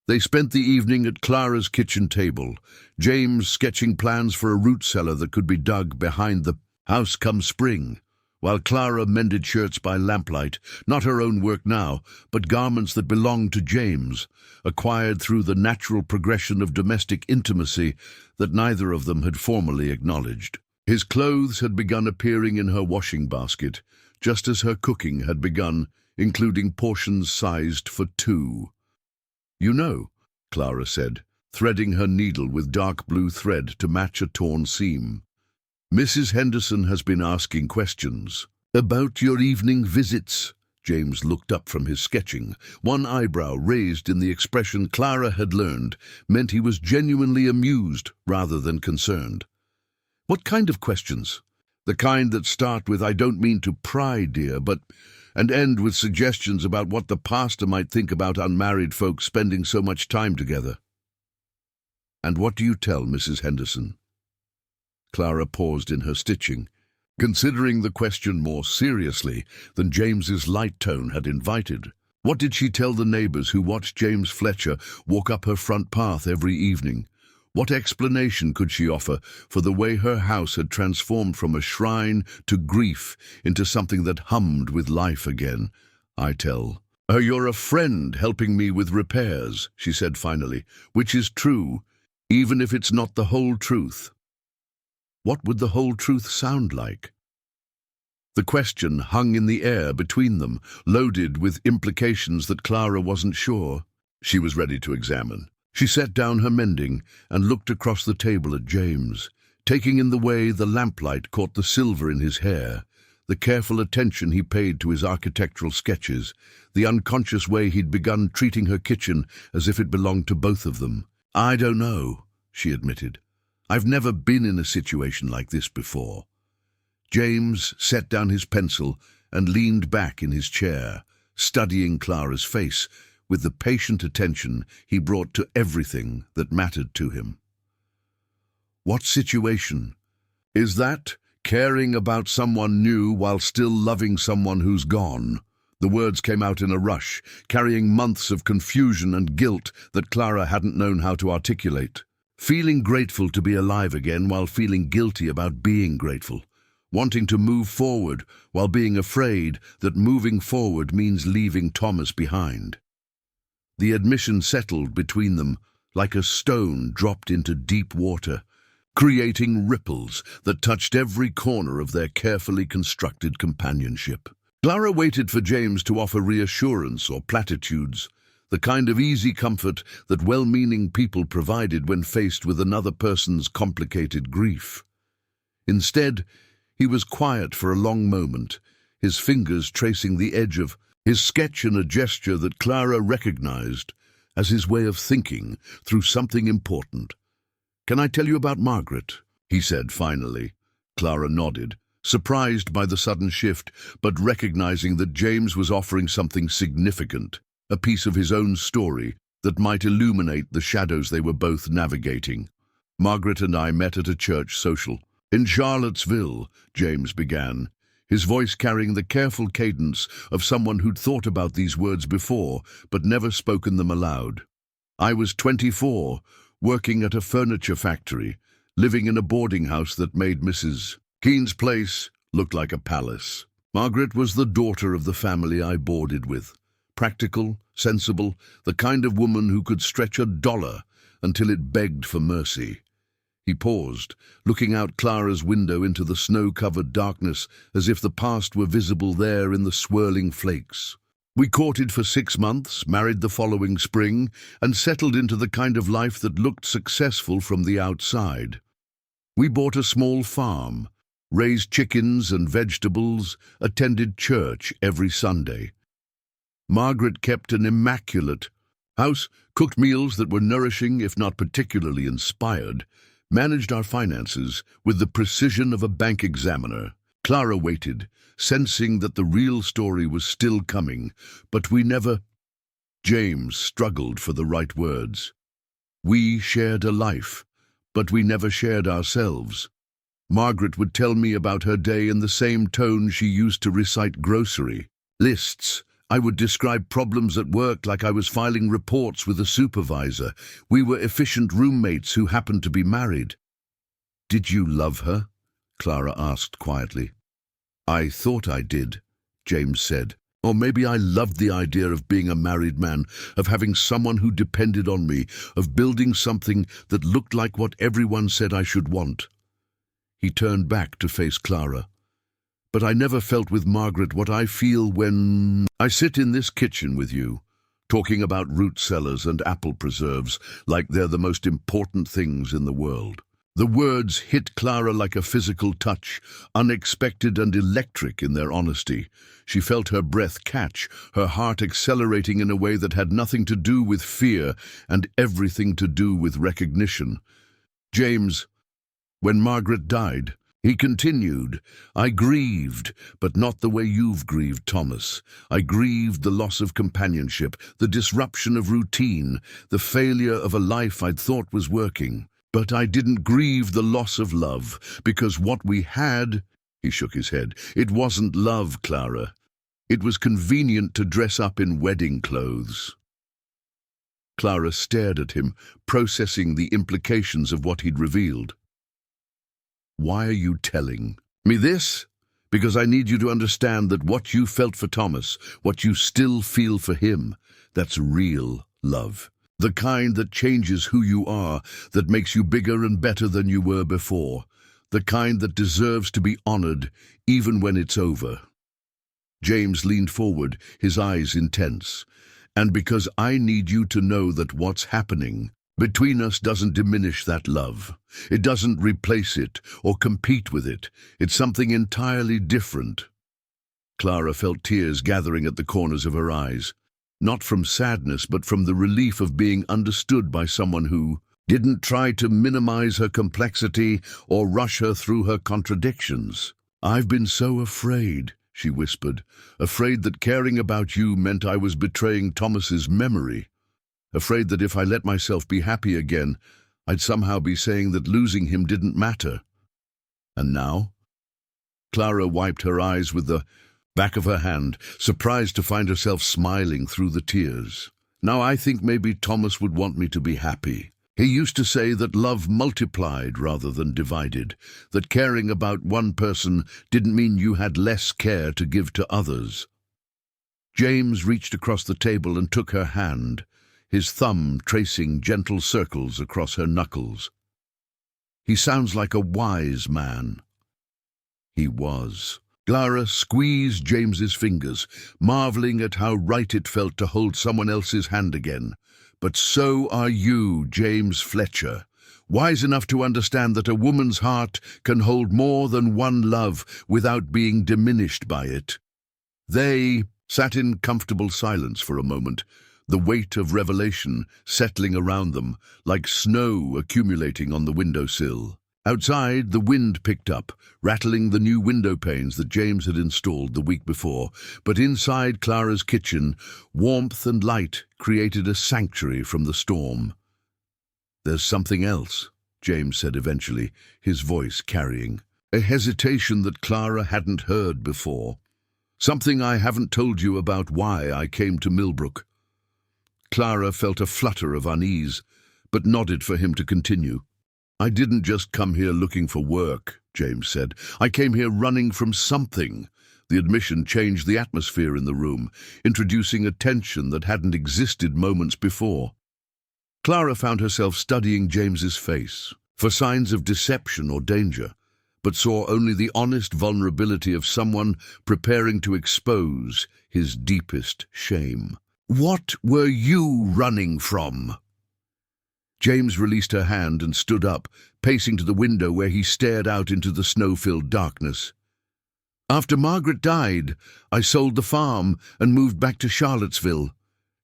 They spent the evening at Clara's kitchen table, James sketching plans for a root cellar that could be dug behind the house come spring, while Clara mended shirts by lamplight, not her own work now, but garments that belonged to James, acquired through the natural progression of domestic intimacy that neither of them had formally acknowledged. His clothes had begun appearing in her washing basket, just as her cooking had begun, including portions sized for 2. "You know," Clara said, threading her needle with dark blue thread to match a torn seam, "Mrs. Henderson has been asking questions about your evening visits." James looked up from his sketching, one eyebrow raised in the expression Clara had learned meant he was genuinely amused rather than concerned. "What kind of questions?" "The kind that start with 'I don't mean to pry, dear, but,' and end with suggestions about what the pastor might think about unmarried folks spending so much time together." "And what do you tell Mrs. Henderson?" Clara paused in her stitching, considering the question more seriously than James's light tone had invited. What did she tell the neighbors who watched James Fletcher walk up her front path every evening? What explanation could she offer for the way her house had transformed from a shrine to grief into something that hummed with life again? "I tell her you're a friend helping me with repairs," she said finally, "which is true, even if it's not the whole truth." What would the whole truth sound like? The question hung in the air between them, loaded with implications that Clara wasn't sure she was ready to examine. She set down her mending and looked across the table at James, taking in the way the lamplight caught the silver in his hair, the careful attention he paid to his architectural sketches, the unconscious way he'd begun treating her kitchen as if it belonged to both of them. "I don't know," she admitted. "I've never been in a situation like this before." James set down his pencil and leaned back in his chair, studying Clara's face with the patient attention he brought to everything that mattered to him. "What situation? Is that caring about someone new while still loving someone who's gone?" The words came out in a rush, carrying months of confusion and guilt that Clara hadn't known how to articulate. Feeling grateful to be alive again while feeling guilty about being grateful. Wanting to move forward while being afraid that moving forward means leaving Thomas behind. The admission settled between them like a stone dropped into deep water, creating ripples that touched every corner of their carefully constructed companionship. Clara waited for James to offer reassurance or platitudes, the kind of easy comfort that well-meaning people provided when faced with another person's complicated grief. Instead, he was quiet for a long moment, his fingers tracing the edge of his sketch in a gesture that Clara recognized as his way of thinking through something important. "Can I tell you about Margaret?" he said finally. Clara nodded, surprised by the sudden shift, but recognizing that James was offering something significant, a piece of his own story that might illuminate the shadows they were both navigating. "Margaret and I met at a church social. In Charlottesville," James began, his voice carrying the careful cadence of someone who'd thought about these words before, but never spoken them aloud. "I was 24, working at a furniture factory, living in a boarding house that made Mrs. Keene's place look like a palace. Margaret was the daughter of the family I boarded with. Practical, sensible, the kind of woman who could stretch $1 until it begged for mercy." He paused, looking out Clara's window into the snow-covered darkness as if the past were visible there in the swirling flakes. "We courted for 6 months, married the following spring, and settled into the kind of life that looked successful from the outside. We bought a small farm, raised chickens and vegetables, attended church every Sunday. Margaret kept an immaculate house, cooked meals that were nourishing if not particularly inspired, managed our finances with the precision of a bank examiner. Clara waited, sensing that the real story was still coming, but we never—" James struggled for the right words. "We shared a life, but we never shared ourselves. Margaret would tell me about her day in the same tone she used to recite grocery lists. I would describe problems at work like I was filing reports with a supervisor. We were efficient roommates who happened to be married." "Did you love her?" Clara asked quietly. "I thought I did," James said. "Or maybe I loved the idea of being a married man, of having someone who depended on me, of building something that looked like what everyone said I should want." He turned back to face Clara. "But I never felt with Margaret what I feel when I sit in this kitchen with you, talking about root cellars and apple preserves like they're the most important things in the world." The words hit Clara like a physical touch, unexpected and electric in their honesty. She felt her breath catch, her heart accelerating in a way that had nothing to do with fear and everything to do with recognition. "James, when Margaret died," he continued, "I grieved, but not the way you've grieved, Thomas. I grieved the loss of companionship, the disruption of routine, the failure of a life I'd thought was working. But I didn't grieve the loss of love, because what we had—" He shook his head. "It wasn't love, Clara. It was convenient to dress up in wedding clothes." Clara stared at him, processing the implications of what he'd revealed. "Why are you telling me this? Because I need you to understand that what you felt for Thomas, what you still feel for him, that's real love. The kind that changes who you are, that makes you bigger and better than you were before. The kind that deserves to be honored, even when it's over." James leaned forward, his eyes intense. "And because I need you to know that what's happening between us doesn't diminish that love. It doesn't replace it or compete with it. It's something entirely different." Clara felt tears gathering at the corners of her eyes. Not from sadness, but from the relief of being understood by someone who didn't try to minimize her complexity or rush her through her contradictions. "I've been so afraid," she whispered, "afraid that caring about you meant I was betraying Thomas's memory. Afraid that if I let myself be happy again, I'd somehow be saying that losing him didn't matter. And now?" Clara wiped her eyes with the back of her hand, surprised to find herself smiling through the tears. "Now I think maybe Thomas would want me to be happy. He used to say that love multiplied rather than divided, that caring about one person didn't mean you had less care to give to others." James reached across the table and took her hand, his thumb tracing gentle circles across her knuckles. "He sounds like a wise man." He was. Clara squeezed James's fingers, marveling at how right it felt to hold someone else's hand again. "But so are you, James Fletcher, wise enough to understand that a woman's heart can hold more than one love without being diminished by it." They sat in comfortable silence for a moment, the weight of revelation settling around them like snow accumulating on the windowsill. Outside, the wind picked up, rattling the new window panes that James had installed the week before. But inside Clara's kitchen, warmth and light created a sanctuary from the storm. "There's something else," James said eventually, his voice carrying a hesitation that Clara hadn't heard before. "Something I haven't told you about why I came to Millbrook." Clara felt a flutter of unease, but nodded for him to continue. "I didn't just come here looking for work," James said. "I came here running from something." The admission changed the atmosphere in the room, introducing a tension that hadn't existed moments before. Clara found herself studying James's face for signs of deception or danger, but saw only the honest vulnerability of someone preparing to expose his deepest shame. "What were you running from?" James released her hand and stood up, pacing to the window where he stared out into the snow-filled darkness. "After Margaret died, I sold the farm and moved back to Charlottesville.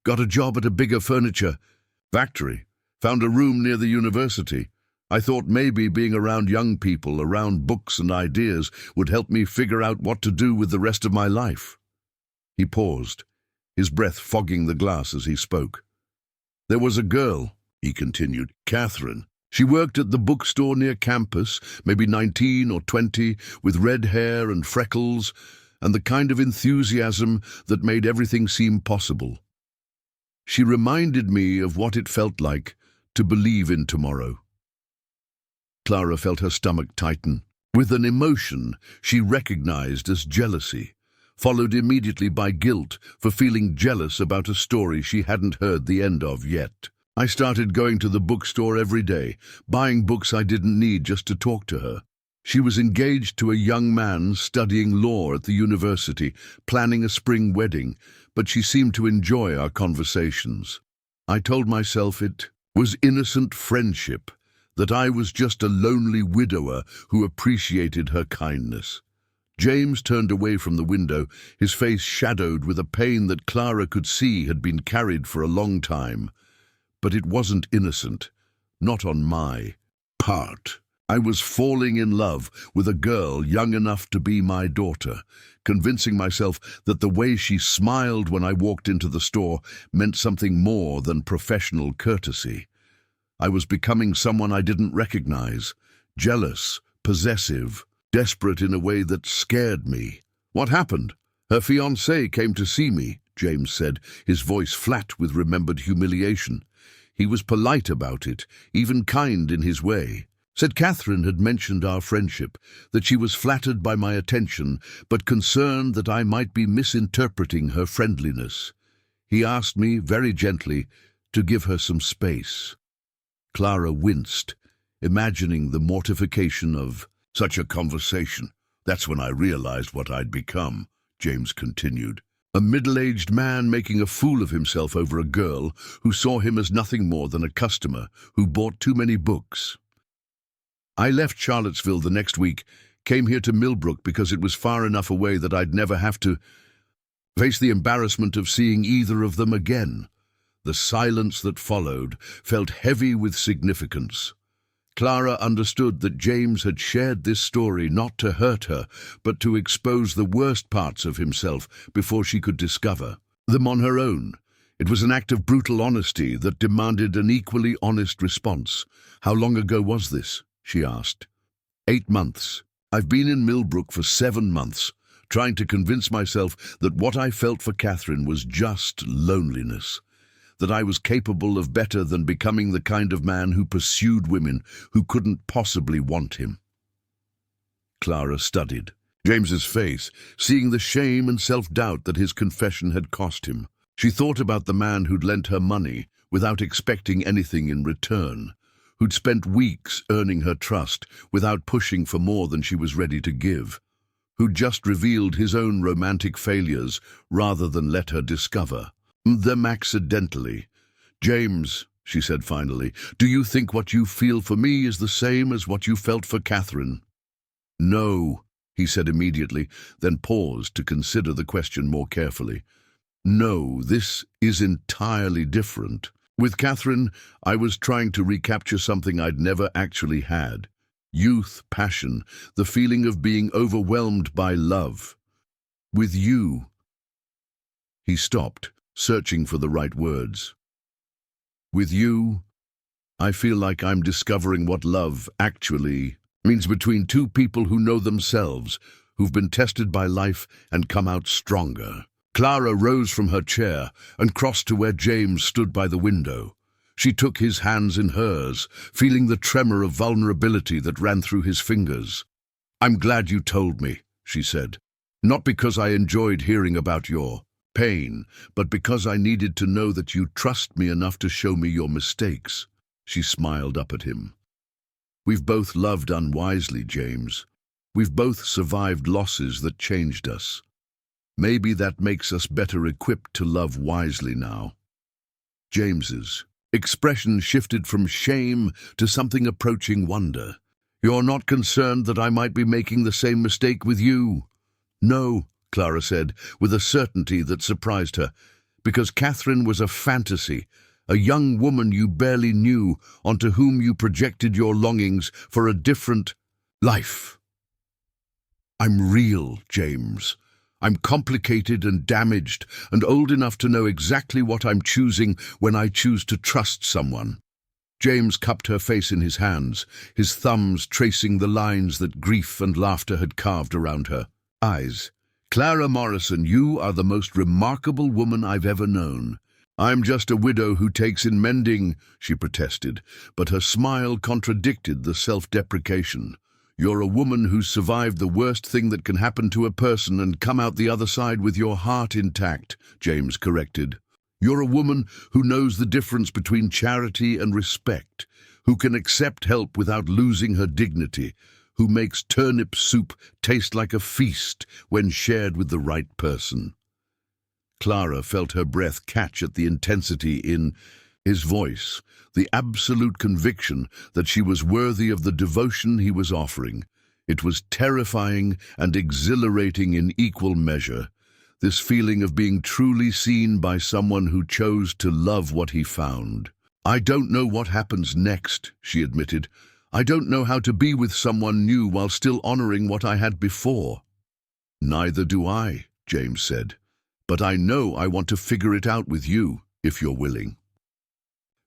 Got a job at a bigger furniture factory. Found a room near the university. I thought maybe being around young people, around books and ideas, would help me figure out what to do with the rest of my life." He paused, his breath fogging the glass as he spoke. "There was a girl," he continued, "Catherine. She worked at the bookstore near campus, maybe 19 or 20, with red hair and freckles, and the kind of enthusiasm that made everything seem possible. She reminded me of what it felt like to believe in tomorrow." Clara felt her stomach tighten, with an emotion she recognized as jealousy, followed immediately by guilt for feeling jealous about a story she hadn't heard the end of yet. "I started going to the bookstore every day, buying books I didn't need just to talk to her. She was engaged to a young man studying law at the university, planning a spring wedding, but she seemed to enjoy our conversations. I told myself it was innocent friendship, that I was just a lonely widower who appreciated her kindness." James turned away from the window, his face shadowed with a pain that Clara could see had been carried for a long time. "But it wasn't innocent, not on my part. I was falling in love with a girl young enough to be my daughter, convincing myself that the way she smiled when I walked into the store meant something more than professional courtesy. I was becoming someone I didn't recognize, jealous, possessive, desperate in a way that scared me. What happened? Her fiancé came to see me," James said, his voice flat with remembered humiliation. He was polite about it, even kind in his way. "Said Catherine had mentioned our friendship, that she was flattered by my attention, but concerned that I might be misinterpreting her friendliness. He asked me, very gently, to give her some space." Clara winced, imagining the mortification of such a conversation. "That's when I realized what I'd become," James continued. "A middle-aged man making a fool of himself over a girl who saw him as nothing more than a customer who bought too many books. I left Charlottesville the next week, came here to Millbrook because it was far enough away that I'd never have to face the embarrassment of seeing either of them again." The silence that followed felt heavy with significance. Clara understood that James had shared this story not to hurt her, but to expose the worst parts of himself before she could discover them on her own. It was an act of brutal honesty that demanded an equally honest response. "How long ago was this?" she asked. 8 months. I've been in Millbrook for 7 months. trying to convince myself that what I felt for Catherine was just loneliness, that I was capable of better than becoming the kind of man who pursued women who couldn't possibly want him. Clara studied James's face, seeing the shame and self-doubt that his confession had cost him. She thought about the man who'd lent her money without expecting anything in return, who'd spent weeks earning her trust without pushing for more than she was ready to give, who'd just revealed his own romantic failures rather than let her discover them accidentally. "James," she said finally, "do you think what you feel for me is the same as what you felt for Catherine?" "No," he said immediately, then paused to consider the question more carefully. "No, this is entirely different. With Catherine, I was trying to recapture something I'd never actually had. Youth, passion, the feeling of being overwhelmed by love. With you—" He stopped, searching for the right words. "With you, I feel like I'm discovering what love actually means between two people who know themselves, who've been tested by life and come out stronger." Clara rose from her chair and crossed to where James stood by the window. She took his hands in hers, feeling the tremor of vulnerability that ran through his fingers. "I'm glad you told me," she said. "Not because I enjoyed hearing about your pain, but because I needed to know that you trust me enough to show me your mistakes." She smiled up at him. "We've both loved unwisely, James. We've both survived losses that changed us. Maybe that makes us better equipped to love wisely now." James's expression shifted from shame to something approaching wonder. "You're not concerned that I might be making the same mistake with you?" "No," Clara said, with a certainty that surprised her, "because Catherine was a fantasy, a young woman you barely knew, onto whom you projected your longings for a different life. I'm real, James. I'm complicated and damaged, and old enough to know exactly what I'm choosing when I choose to trust someone." James cupped her face in his hands, his thumbs tracing the lines that grief and laughter had carved around her eyes. "Clara Morrison, you are the most remarkable woman I've ever known." "I'm just a widow who takes in mending," she protested, but her smile contradicted the self-deprecation. "You're a woman who's survived the worst thing that can happen to a person and come out the other side with your heart intact," James corrected. "You're a woman who knows the difference between charity and respect, who can accept help without losing her dignity, who makes turnip soup taste like a feast when shared with the right person." Clara felt her breath catch at the intensity in his voice, the absolute conviction that she was worthy of the devotion he was offering. It was terrifying and exhilarating in equal measure, this feeling of being truly seen by someone who chose to love what he found. "I don't know what happens next," she admitted. "I don't know how to be with someone new while still honoring what I had before." "Neither do I," James said. "But I know I want to figure it out with you, if you're willing."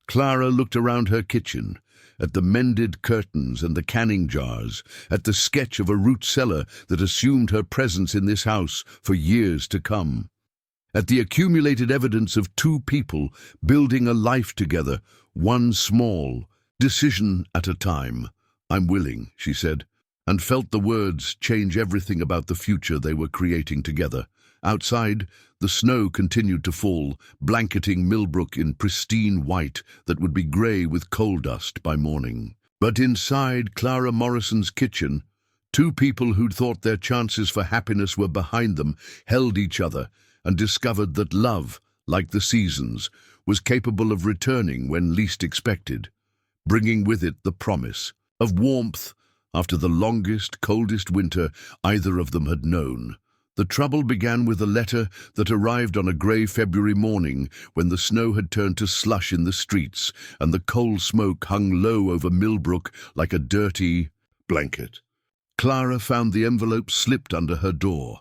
Clara looked around her kitchen, at the mended curtains and the canning jars, at the sketch of a root cellar that assumed her presence in this house for years to come, at the accumulated evidence of two people building a life together, one small decision at a time. "I'm willing," she said, and felt the words change everything about the future they were creating together. Outside, the snow continued to fall, blanketing Millbrook in pristine white that would be grey with coal dust by morning. But inside Clara Morrison's kitchen, two people who'd thought their chances for happiness were behind them held each other and discovered that love, like the seasons, was capable of returning when least expected, bringing with it the promise of warmth after the longest, coldest winter either of them had known. The trouble began with a letter that arrived on a grey February morning when the snow had turned to slush in the streets and the coal smoke hung low over Millbrook like a dirty blanket. Clara found the envelope slipped under her door,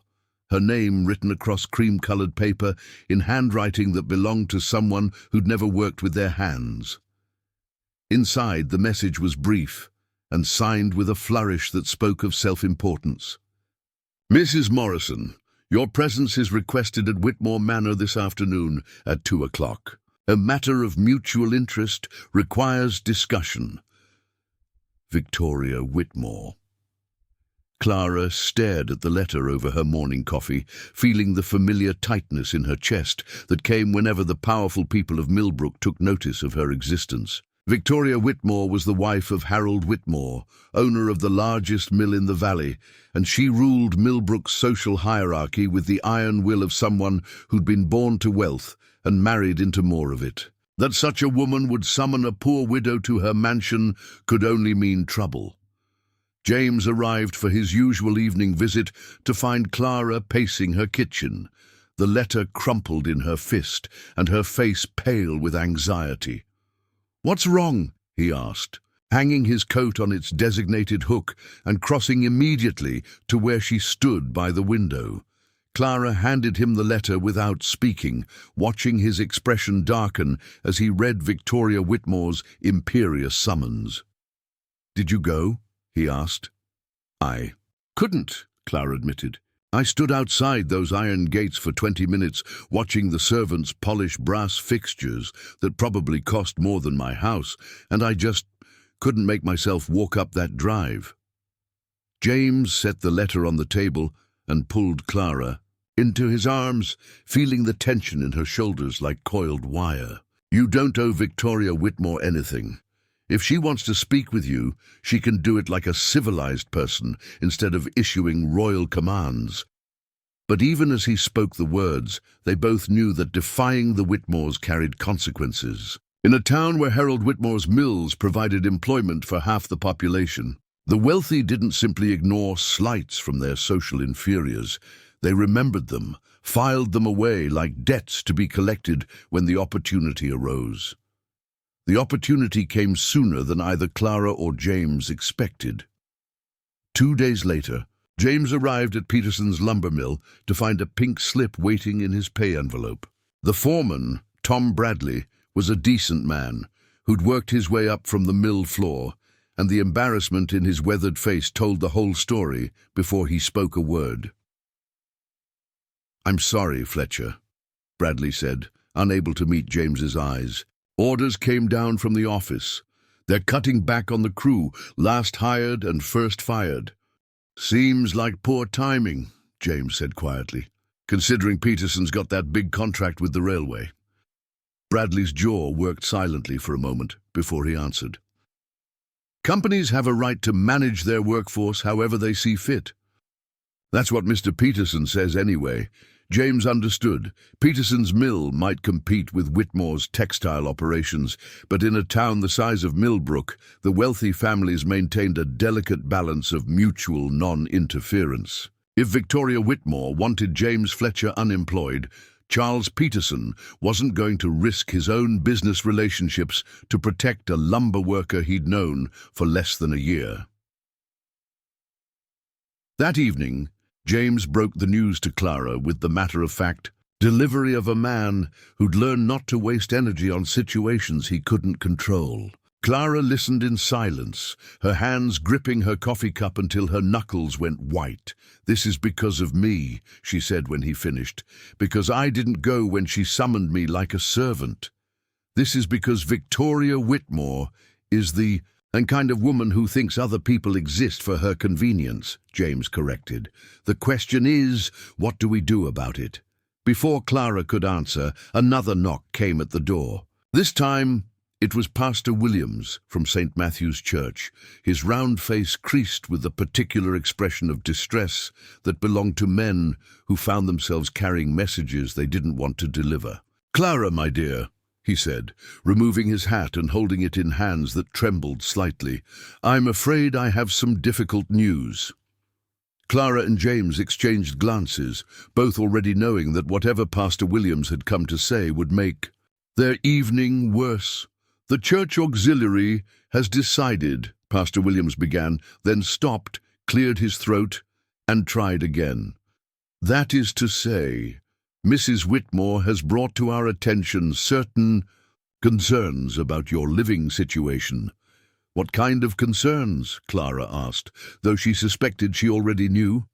her name written across cream-coloured paper in handwriting that belonged to someone who'd never worked with their hands. Inside, the message was brief and signed with a flourish that spoke of self-importance. Mrs. Morrison, your presence is requested at Whitmore Manor this afternoon at 2 o'clock. A matter of mutual interest requires discussion. Victoria Whitmore. Clara stared at the letter over her morning coffee, feeling the familiar tightness in her chest that came whenever the powerful people of Millbrook took notice of her existence. Victoria Whitmore was the wife of Harold Whitmore, owner of the largest mill in the valley, and she ruled Millbrook's social hierarchy with the iron will of someone who'd been born to wealth and married into more of it. That such a woman would summon a poor widow to her mansion could only mean trouble. James arrived for his usual evening visit to find Clara pacing her kitchen, the letter crumpled in her fist and her face pale with anxiety. "What's wrong?" he asked, hanging his coat on its designated hook and crossing immediately to where she stood by the window. Clara handed him the letter without speaking, watching his expression darken as he read Victoria Whitmore's imperious summons. "Did you go?" he asked. "I couldn't," Clara admitted. "I stood outside those iron gates for 20 minutes, watching the servants polish brass fixtures that probably cost more than my house, and I just couldn't make myself walk up that drive." James set the letter on the table and pulled Clara into his arms, feeling the tension in her shoulders like coiled wire. "You don't owe Victoria Whitmore anything. If she wants to speak with you, she can do it like a civilized person instead of issuing royal commands." But even as he spoke the words, they both knew that defying the Whitmores carried consequences. In a town where Harold Whitmore's mills provided employment for half the population, the wealthy didn't simply ignore slights from their social inferiors. They remembered them, filed them away like debts to be collected when the opportunity arose. The opportunity came sooner than either Clara or James expected. 2 days later, James arrived at Peterson's lumber mill to find a pink slip waiting in his pay envelope. The foreman, Tom Bradley, was a decent man who'd worked his way up from the mill floor, and the embarrassment in his weathered face told the whole story before he spoke a word. "I'm sorry, Fletcher," Bradley said, unable to meet James's eyes. "Orders came down from the office. They're cutting back on the crew, last hired and first fired." "Seems like poor timing," James said quietly, "considering Peterson's got that big contract with the railway." Bradley's jaw worked silently for a moment before he answered. "Companies have a right to manage their workforce however they see fit. That's what Mr. Peterson says anyway." James understood. Peterson's mill might compete with Whitmore's textile operations, but in a town the size of Millbrook, the wealthy families maintained a delicate balance of mutual non-interference. If Victoria Whitmore wanted James Fletcher unemployed, Charles Peterson wasn't going to risk his own business relationships to protect a lumber worker he'd known for less than a year. That evening, James broke the news to Clara with the matter-of-fact delivery of a man who'd learned not to waste energy on situations he couldn't control. Clara listened in silence, her hands gripping her coffee cup until her knuckles went white. "This is because of me," she said when he finished, "because I didn't go when she summoned me like a servant. This is because Victoria Whitmore is the kind of woman who thinks other people exist for her convenience," James corrected. "The question is, what do we do about it?" Before Clara could answer, another knock came at the door. This time, it was Pastor Williams from St. Matthew's Church, his round face creased with the particular expression of distress that belonged to men who found themselves carrying messages they didn't want to deliver. "Clara, my dear," he said, removing his hat and holding it in hands that trembled slightly, "I'm afraid I have some difficult news." Clara and James exchanged glances, both already knowing that whatever Pastor Williams had come to say would make their evening worse. "The church auxiliary has decided," Pastor Williams began, then stopped, cleared his throat, and tried again. "That is to say, Mrs. Whitmore has brought to our attention certain concerns about your living situation." "What kind of concerns?" Clara asked, though she suspected she already knew.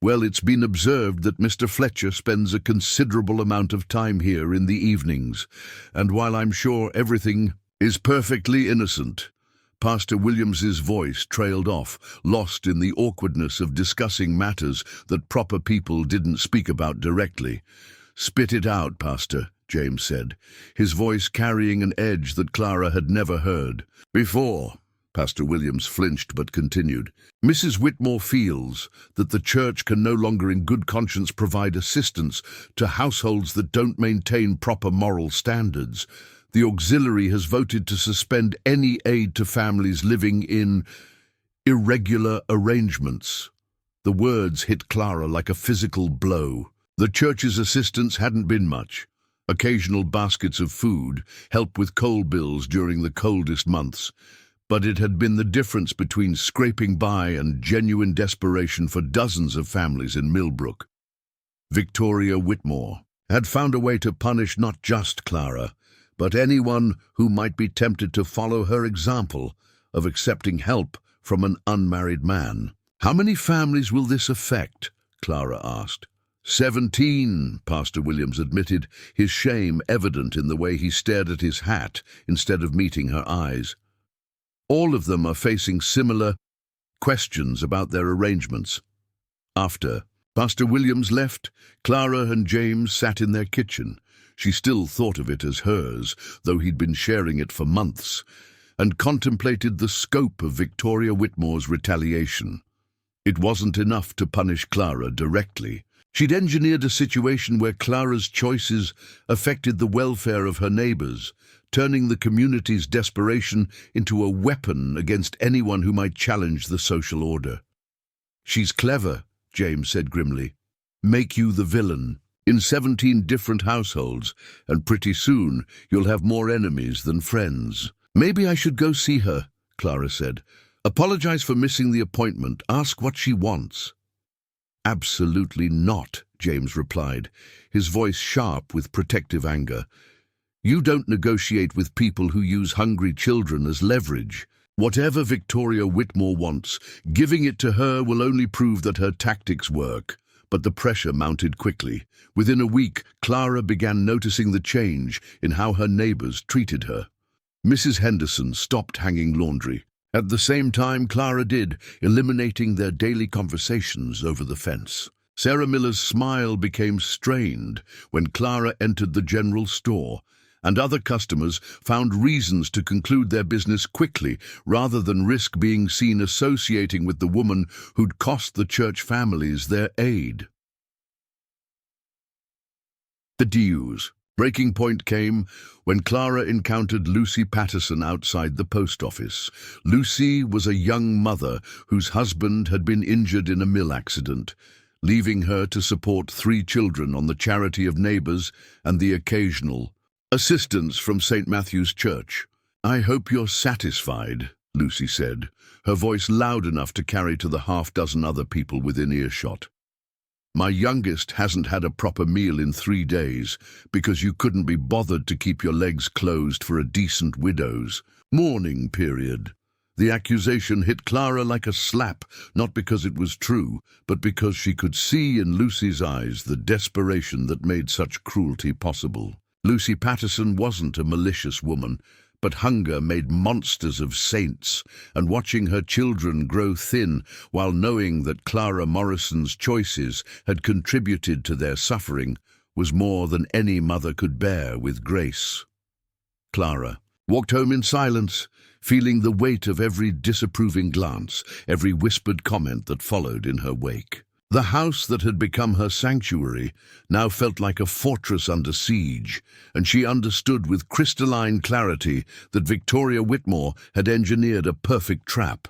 Well, it's been observed that Mr. Fletcher spends a considerable amount of time here in the evenings, and while I'm sure everything is perfectly innocent, Pastor Williams's voice trailed off, lost in the awkwardness of discussing matters that proper people didn't speak about directly. "Spit it out, Pastor," James said, his voice carrying an edge that Clara had never heard before. Pastor Williams flinched but continued. "Mrs. Whitmore feels that the church can no longer in good conscience provide assistance to households that don't maintain proper moral standards. The auxiliary has voted to suspend any aid to families living in irregular arrangements." The words hit Clara like a physical blow. The church's assistance hadn't been much. Occasional baskets of food, help with coal bills during the coldest months. But it had been the difference between scraping by and genuine desperation for dozens of families in Millbrook. Victoria Whitmore had found a way to punish not just Clara, but anyone who might be tempted to follow her example of accepting help from an unmarried man. "How many families will this affect?" Clara asked. 17, Pastor Williams admitted, his shame evident in the way he stared at his hat instead of meeting her eyes. "All of them are facing similar questions about their arrangements." After Pastor Williams left, Clara and James sat in their kitchen. She still thought of it as hers, though he'd been sharing it for months, and contemplated the scope of Victoria Whitmore's retaliation. It wasn't enough to punish Clara directly. She'd engineered a situation where Clara's choices affected the welfare of her neighbors, turning the community's desperation into a weapon against anyone who might challenge the social order. "She's clever," James said grimly. "Make you the villain in 17 different households, and pretty soon you'll have more enemies than friends." "Maybe I should go see her," Clara said. "Apologize for missing the appointment. Ask what she wants." "Absolutely not," James replied, his voice sharp with protective anger. "You don't negotiate with people who use hungry children as leverage. Whatever Victoria Whitmore wants, giving it to her will only prove that her tactics work." But the pressure mounted quickly. Within a week, Clara began noticing the change in how her neighbors treated her. Mrs. Henderson stopped hanging laundry. At the same time, Clara did, eliminating their daily conversations over the fence. Sarah Miller's smile became strained when Clara entered the general store, and other customers found reasons to conclude their business quickly rather than risk being seen associating with the woman who'd cost the church families their aid. The dues. Breaking point came when Clara encountered Lucy Patterson outside the post office. Lucy was a young mother whose husband had been injured in a mill accident, leaving her to support 3 children on the charity of neighbors and the occasional assistance from St. Matthew's Church. "I hope you're satisfied," Lucy said, her voice loud enough to carry to the half-dozen other people within earshot. "My youngest hasn't had a proper meal in 3 days because you couldn't be bothered to keep your legs closed for a decent widow's mourning period." The accusation hit Clara like a slap, not because it was true, but because she could see in Lucy's eyes the desperation that made such cruelty possible. Lucy Patterson wasn't a malicious woman, but hunger made monsters of saints, and watching her children grow thin while knowing that Clara Morrison's choices had contributed to their suffering was more than any mother could bear with grace. Clara walked home in silence, feeling the weight of every disapproving glance, every whispered comment that followed in her wake. The house that had become her sanctuary now felt like a fortress under siege, and she understood with crystalline clarity that Victoria Whitmore had engineered a perfect trap.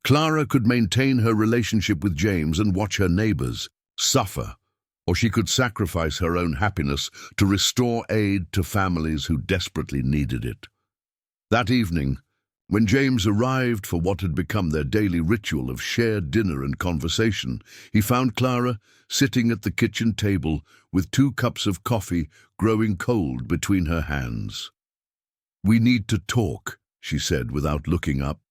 Clara could maintain her relationship with James and watch her neighbors suffer, or she could sacrifice her own happiness to restore aid to families who desperately needed it. That evening, when James arrived for what had become their daily ritual of shared dinner and conversation, he found Clara sitting at the kitchen table with 2 cups of coffee growing cold between her hands. "We need to talk," she said without looking up.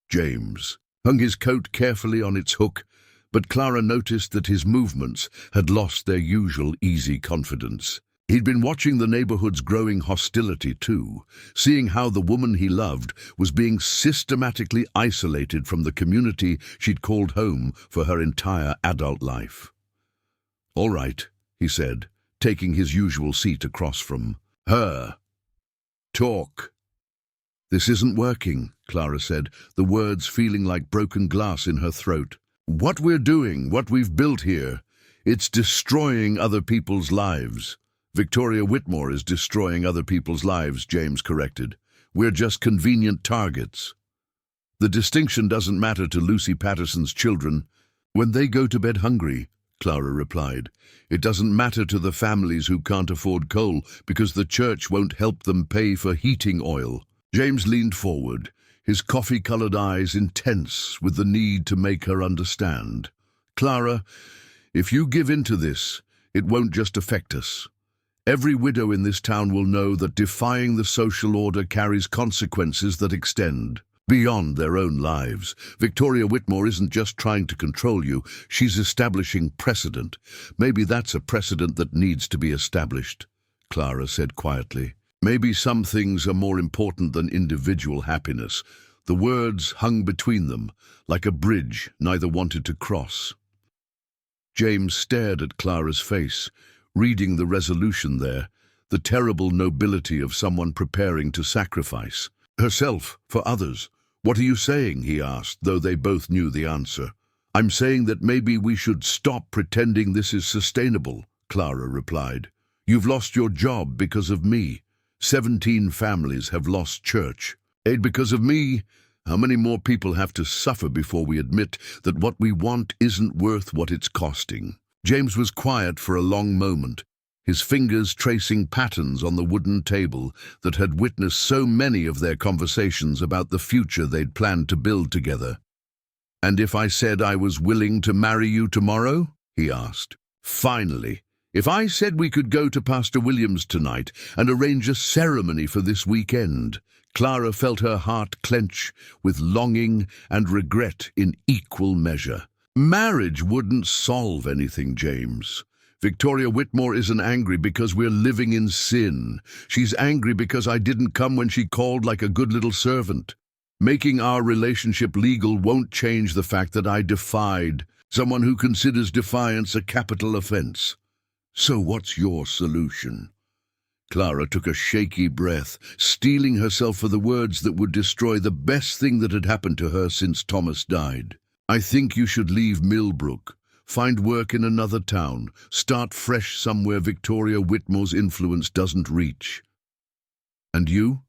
James hung his coat carefully on its hook, but Clara noticed that his movements had lost their usual easy confidence. He'd been watching the neighborhood's growing hostility too, seeing how the woman he loved was being systematically isolated from the community she'd called home for her entire adult life. "All right," he said, taking his usual seat across from her. "Talk." "This isn't working," Clara said, the words feeling like broken glass in her throat. "What we're doing, what we've built here, it's destroying other people's lives." "Victoria Whitmore is destroying other people's lives," James corrected. "We're just convenient targets. The distinction doesn't matter to Lucy Patterson's children when they go to bed hungry," Clara replied. "It doesn't matter to the families who can't afford coal because the church won't help them pay for heating oil." James leaned forward, his coffee-colored eyes intense with the need to make her understand. "Clara, if you give in to this, it won't just affect us. Every widow in this town will know that defying the social order carries consequences that extend beyond their own lives. Victoria Whitmore isn't just trying to control you, she's establishing precedent. Maybe that's a precedent that needs to be established," Clara said quietly. "Maybe some things are more important than individual happiness." The words hung between them, like a bridge neither wanted to cross. James stared at Clara's face, reading the resolution there, the terrible nobility of someone preparing to sacrifice herself for others. "What are you saying?" he asked, though they both knew the answer. "I'm saying that maybe we should stop pretending this is sustainable," Clara replied. "You've lost your job because of me. 17 families have lost church. And because of me, how many more people have to suffer before we admit that what we want isn't worth what it's costing?" James was quiet for a long moment, his fingers tracing patterns on the wooden table that had witnessed so many of their conversations about the future they'd planned to build together. "And if I said I was willing to marry you tomorrow?" he asked. "Finally, if I said we could go to Pastor Williams tonight and arrange a ceremony for this weekend?" Clara felt her heart clench with longing and regret in equal measure. "Marriage wouldn't solve anything, James. Victoria Whitmore isn't angry because we're living in sin. She's angry because I didn't come when she called like a good little servant. Making our relationship legal won't change the fact that I defied someone who considers defiance a capital offense. So what's your solution?" Clara took a shaky breath, steeling herself for the words that would destroy the best thing that had happened to her since Thomas died. "I think you should leave Millbrook, find work in another town, start fresh somewhere Victoria Whitmore's influence doesn't reach." "And you?"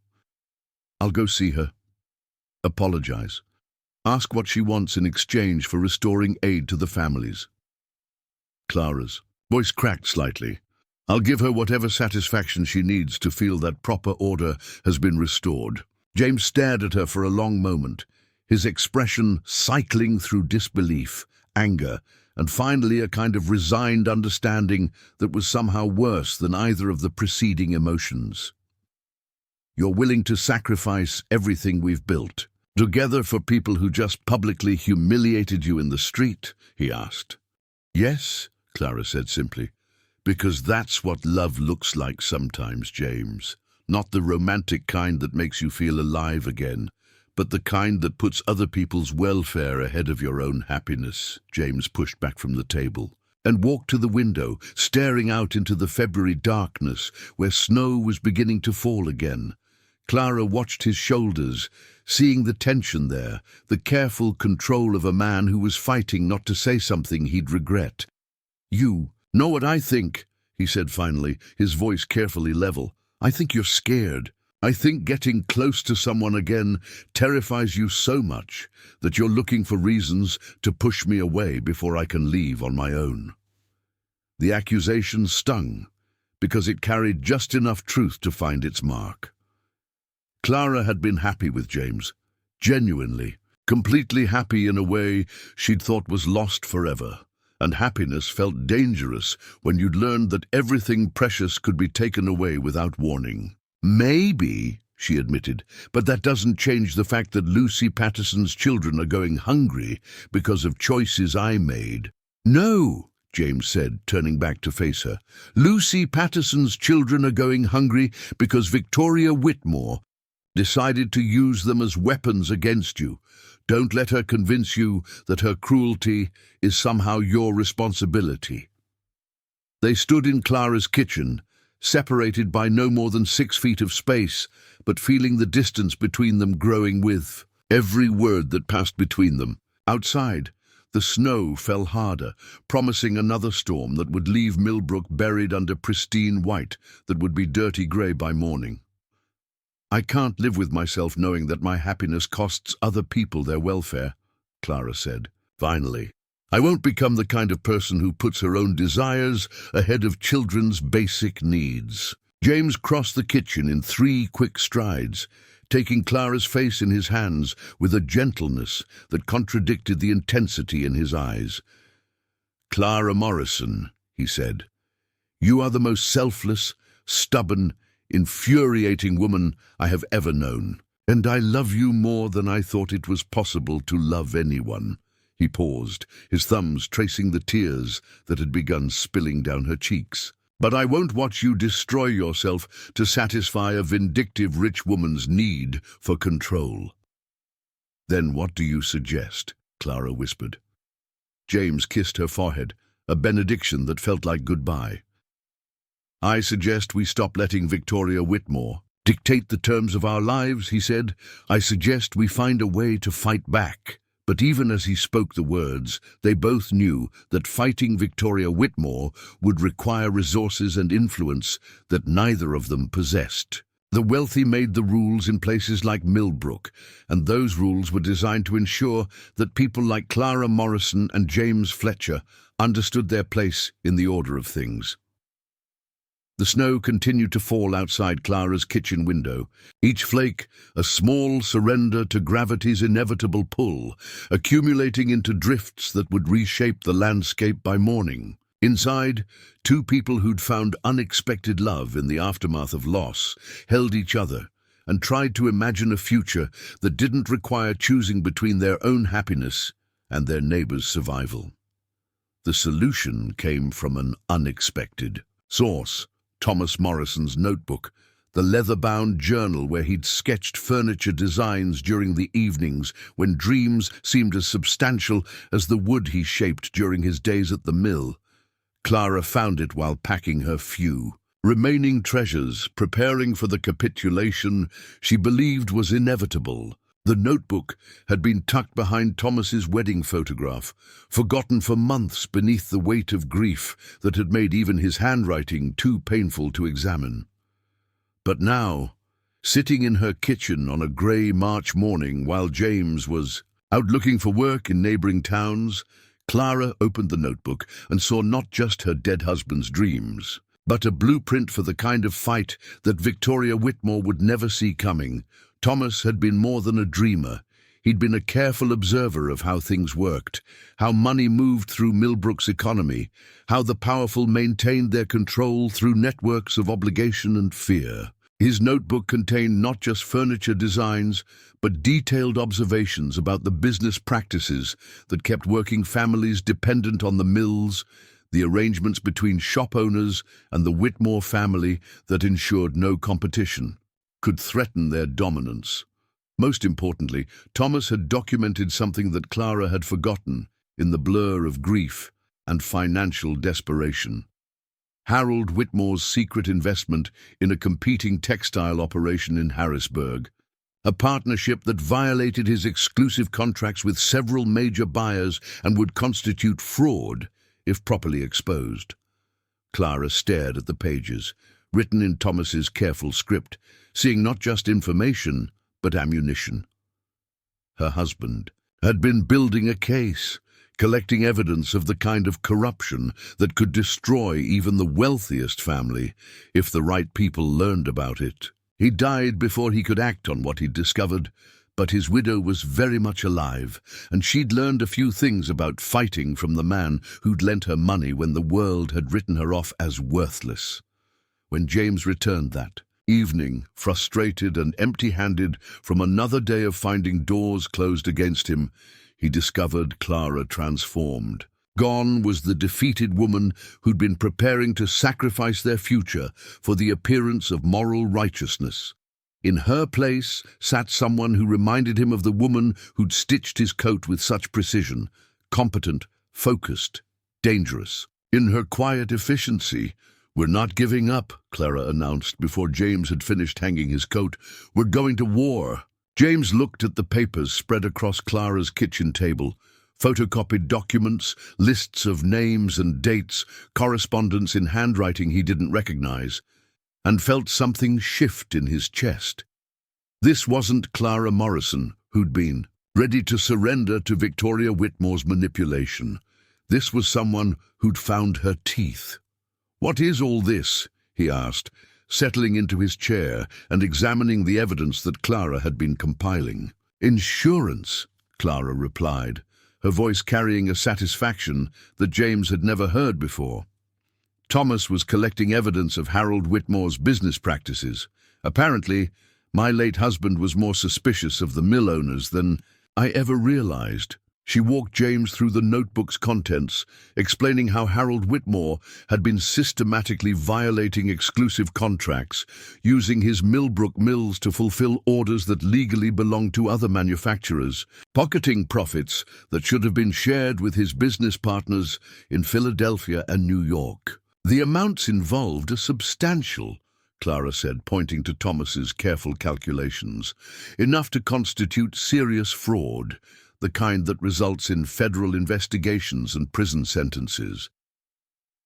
"I'll go see her. Apologize. Ask what she wants in exchange for restoring aid to the families." Clara's voice cracked slightly. "I'll give her whatever satisfaction she needs to feel that proper order has been restored." James stared at her for a long moment, his expression cycling through disbelief, anger, and finally a kind of resigned understanding that was somehow worse than either of the preceding emotions. "You're willing to sacrifice everything we've built together for people who just publicly humiliated you in the street?" he asked. "Yes," Clara said simply, "because that's what love looks like sometimes, James. Not the romantic kind that makes you feel alive again, but the kind that puts other people's welfare ahead of your own happiness." James pushed back from the table and walked to the window, staring out into the February darkness where snow was beginning to fall again. Clara watched his shoulders, seeing the tension there, the careful control of a man who was fighting not to say something he'd regret. "You know what I think," he said finally, his voice carefully level. "I think you're scared. I think getting close to someone again terrifies you so much that you're looking for reasons to push me away before I can leave on my own." The accusation stung, because it carried just enough truth to find its mark. Clara had been happy with James, genuinely, completely happy in a way she'd thought was lost forever, and happiness felt dangerous when you'd learned that everything precious could be taken away without warning. "Maybe," she admitted, but that doesn't change the fact that Lucy Patterson's children are going hungry because of choices I made. No, James said, turning back to face her. Lucy Patterson's children are going hungry because Victoria Whitmore decided to use them as weapons against you. Don't let her convince you that her cruelty is somehow your responsibility. They stood in Clara's kitchen, separated by no more than 6 feet of space, but feeling the distance between them growing with every word that passed between them. Outside, the snow fell harder, promising another storm that would leave Millbrook buried under pristine white that would be dirty grey by morning. I can't live with myself knowing that my happiness costs other people their welfare, Clara said. Finally, I won't become the kind of person who puts her own desires ahead of children's basic needs. James crossed the kitchen in 3 quick strides, taking Clara's face in his hands with a gentleness that contradicted the intensity in his eyes. Clara Morrison, he said, you are the most selfless, stubborn, infuriating woman I have ever known, and I love you more than I thought it was possible to love anyone. He paused, his thumbs tracing the tears that had begun spilling down her cheeks. But I won't watch you destroy yourself to satisfy a vindictive rich woman's need for control. Then what do you suggest? Clara whispered. James kissed her forehead, a benediction that felt like goodbye. I suggest we stop letting Victoria Whitmore dictate the terms of our lives, he said. I suggest we find a way to fight back. But even as he spoke the words, they both knew that fighting Victoria Whitmore would require resources and influence that neither of them possessed. The wealthy made the rules in places like Millbrook, and those rules were designed to ensure that people like Clara Morrison and James Fletcher understood their place in the order of things. The snow continued to fall outside Clara's kitchen window, each flake a small surrender to gravity's inevitable pull, accumulating into drifts that would reshape the landscape by morning. Inside, 2 people who'd found unexpected love in the aftermath of loss held each other and tried to imagine a future that didn't require choosing between their own happiness and their neighbor's survival. The solution came from an unexpected source. Thomas Morrison's notebook, the leather-bound journal where he'd sketched furniture designs during the evenings when dreams seemed as substantial as the wood he shaped during his days at the mill. Clara found it while packing her few remaining treasures, preparing for the capitulation she believed was inevitable. The notebook had been tucked behind Thomas's wedding photograph, forgotten for months beneath the weight of grief that had made even his handwriting too painful to examine. But now, sitting in her kitchen on a grey March morning while James was out looking for work in neighbouring towns, Clara opened the notebook and saw not just her dead husband's dreams, but a blueprint for the kind of fight that Victoria Whitmore would never see coming. Thomas had been more than a dreamer. He'd been a careful observer of how things worked, how money moved through Millbrook's economy, how the powerful maintained their control through networks of obligation and fear. His notebook contained not just furniture designs, but detailed observations about the business practices that kept working families dependent on the mills, the arrangements between shop owners and the Whitmore family that ensured no competition could threaten their dominance. Most importantly, Thomas had documented something that Clara had forgotten in the blur of grief and financial desperation. Harold Whitmore's secret investment in a competing textile operation in Harrisburg, a partnership that violated his exclusive contracts with several major buyers and would constitute fraud if properly exposed. Clara stared at the pages, written in Thomas's careful script, seeing not just information, but ammunition. Her husband had been building a case, collecting evidence of the kind of corruption that could destroy even the wealthiest family if the right people learned about it. He died before he could act on what he'd discovered, but his widow was very much alive, and she'd learned a few things about fighting from the man who'd lent her money when the world had written her off as worthless. When James returned that evening, frustrated and empty-handed from another day of finding doors closed against him, he discovered Clara transformed. Gone was the defeated woman who'd been preparing to sacrifice their future for the appearance of moral righteousness. In her place sat someone who reminded him of the woman who'd stitched his coat with such precision, competent, focused, dangerous. In her quiet efficiency, "We're not giving up," Clara announced before James had finished hanging his coat. "We're going to war." James looked at the papers spread across Clara's kitchen table, photocopied documents, lists of names and dates, correspondence in handwriting he didn't recognize, and felt something shift in his chest. This wasn't Clara Morrison, who'd been ready to surrender to Victoria Whitmore's manipulation. This was someone who'd found her teeth. "What is all this?" he asked, settling into his chair and examining the evidence that Clara had been compiling. "Insurance," Clara replied, her voice carrying a satisfaction that James had never heard before. "Thomas was collecting evidence of Harold Whitmore's business practices. Apparently, my late husband was more suspicious of the mill owners than I ever realized." She walked James through the notebook's contents, explaining how Harold Whitmore had been systematically violating exclusive contracts, using his Millbrook mills to fulfill orders that legally belonged to other manufacturers, pocketing profits that should have been shared with his business partners in Philadelphia and New York. "The amounts involved are substantial," Clara said, pointing to Thomas's careful calculations. "Enough to constitute serious fraud, the kind that results in federal investigations and prison sentences."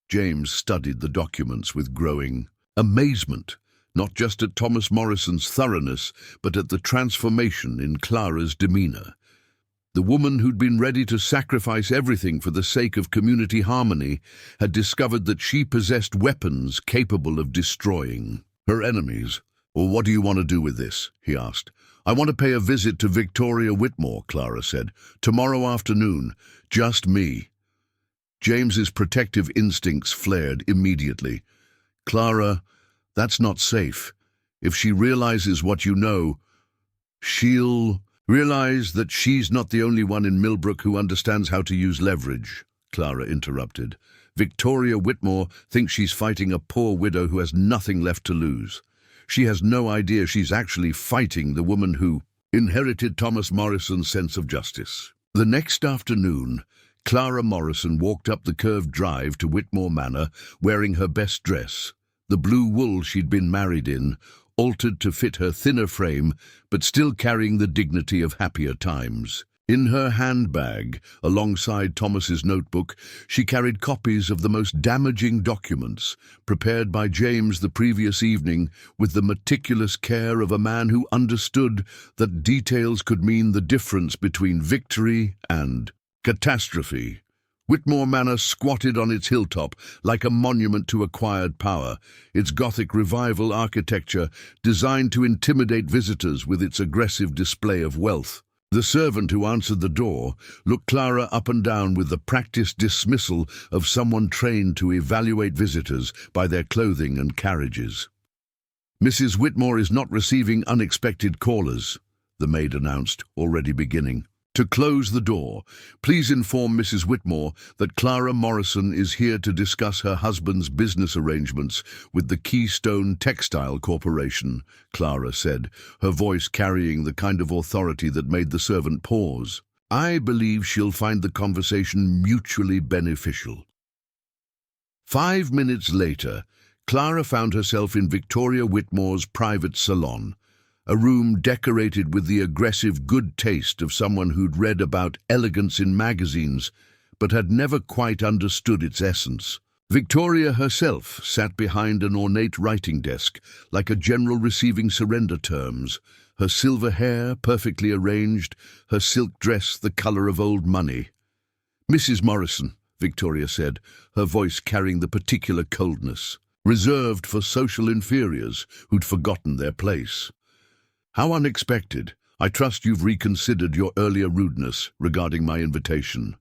James studied the documents with growing amazement, not just at Thomas Morrison's thoroughness, but at the transformation in Clara's demeanor. The woman who'd been ready to sacrifice everything for the sake of community harmony had discovered that she possessed weapons capable of destroying her enemies. "Well, what do you want to do with this?" he asked. "I want to pay a visit to Victoria Whitmore," Clara said. "Tomorrow afternoon. Just me." James's protective instincts flared immediately. "Clara, that's not safe. If she realizes what you know, she'll realize that she's not the only one in Millbrook who understands how to use leverage," Clara interrupted. "Victoria Whitmore thinks she's fighting a poor widow who has nothing left to lose. She has no idea she's actually fighting the woman who inherited Thomas Morrison's sense of justice." The next afternoon, Clara Morrison walked up the curved drive to Whitmore Manor wearing her best dress, the blue wool she'd been married in, altered to fit her thinner frame, but still carrying the dignity of happier times. In her handbag, alongside Thomas's notebook, she carried copies of the most damaging documents, prepared by James the previous evening with the meticulous care of a man who understood that details could mean the difference between victory and catastrophe. Whitmore Manor squatted on its hilltop like a monument to acquired power, its Gothic revival architecture designed to intimidate visitors with its aggressive display of wealth. The servant who answered the door looked Clara up and down with the practiced dismissal of someone trained to evaluate visitors by their clothing and carriages. "Mrs. Whitmore is not receiving unexpected callers," the maid announced, already beginning. "To close the door, please inform Mrs. Whitmore that Clara Morrison is here to discuss her husband's business arrangements with the Keystone Textile Corporation," Clara said, her voice carrying the kind of authority that made the servant pause. "I believe she'll find the conversation mutually beneficial." 5 minutes later, Clara found herself in Victoria Whitmore's private salon, a room decorated with the aggressive good taste of someone who'd read about elegance in magazines, but had never quite understood its essence. Victoria herself sat behind an ornate writing desk, like a general receiving surrender terms, her silver hair perfectly arranged, her silk dress the color of old money. "Mrs. Morrison," Victoria said, her voice carrying the particular coldness, reserved for social inferiors who'd forgotten their place. "How unexpected. I trust you've reconsidered your earlier rudeness regarding my invitation."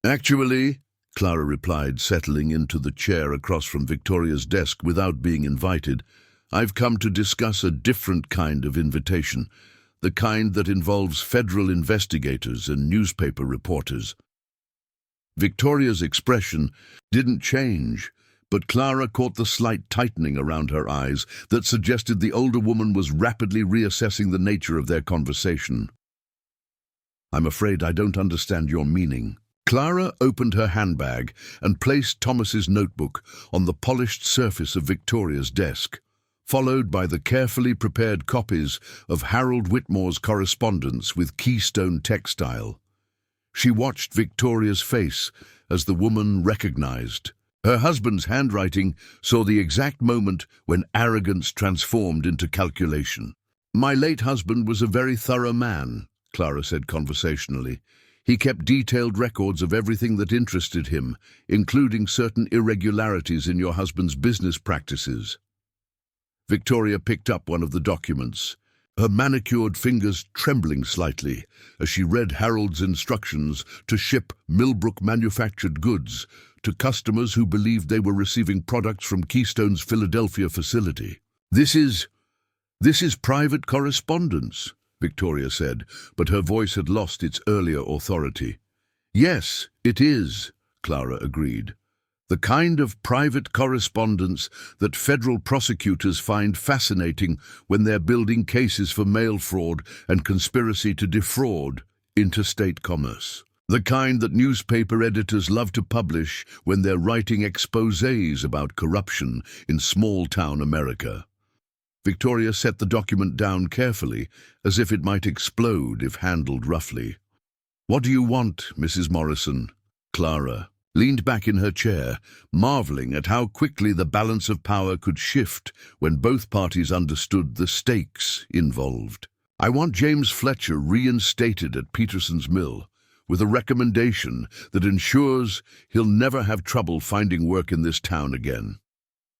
"Actually," Clara replied, settling into the chair across from Victoria's desk without being invited, I've come to discuss a different kind of invitation, the kind that involves federal investigators and newspaper reporters. Victoria's expression didn't change, but Clara caught the slight tightening around her eyes that suggested the older woman was rapidly reassessing the nature of their conversation. I'm afraid I don't understand your meaning. Clara opened her handbag and placed Thomas's notebook on the polished surface of Victoria's desk, followed by the carefully prepared copies of Harold Whitmore's correspondence with Keystone Textile. She watched Victoria's face as the woman recognized. Her husband's handwriting saw the exact moment when arrogance transformed into calculation. My late husband was a very thorough man, Clara said conversationally. He kept detailed records of everything that interested him, including certain irregularities in your husband's business practices. Victoria picked up one of the documents, her manicured fingers trembling slightly as she read Harold's instructions to ship Millbrook-manufactured goods to customers who believed they were receiving products from Keystone's Philadelphia facility. This is private correspondence, Victoria said, but her voice had lost its earlier authority. Yes, it is, Clara agreed. The kind of private correspondence that federal prosecutors find fascinating when they're building cases for mail fraud and conspiracy to defraud interstate commerce. The kind that newspaper editors love to publish when they're writing exposés about corruption in small-town America. Victoria set the document down carefully, as if it might explode if handled roughly. What do you want, Mrs. Morrison? Clara leaned back in her chair, marveling at how quickly the balance of power could shift when both parties understood the stakes involved. I want James Fletcher reinstated at Peterson's Mill, with a recommendation that ensures he'll never have trouble finding work in this town again.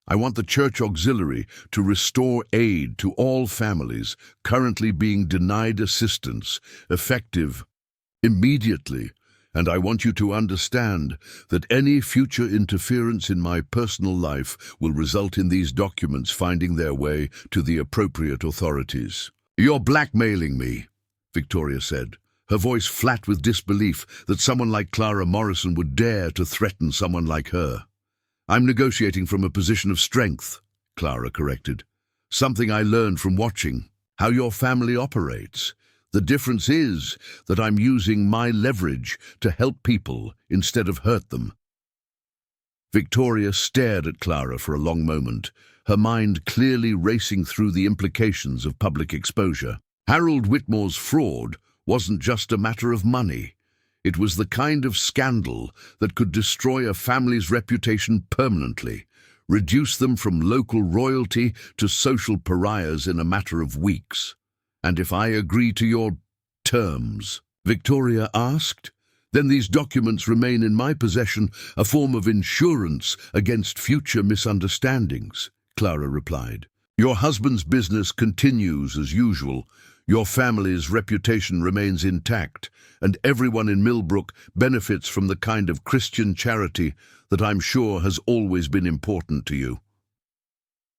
I want the church auxiliary to restore aid to all families currently being denied assistance, effective immediately. And I want you to understand that any future interference in my personal life will result in these documents finding their way to the appropriate authorities. You're blackmailing me, Victoria said, her voice flat with disbelief that someone like Clara Morrison would dare to threaten someone like her. I'm negotiating from a position of strength, Clara corrected. Something I learned from watching how your family operates. The difference is that I'm using my leverage to help people instead of hurt them. Victoria stared at Clara for a long moment, her mind clearly racing through the implications of public exposure. Harold Whitmore's fraud wasn't just a matter of money. It was the kind of scandal that could destroy a family's reputation permanently, reduce them from local royalty to social pariahs in a matter of weeks. And if I agree to your terms, Victoria asked, then these documents remain in my possession, a form of insurance against future misunderstandings, Clara replied. Your husband's business continues as usual, your family's reputation remains intact, and everyone in Millbrook benefits from the kind of Christian charity that I'm sure has always been important to you.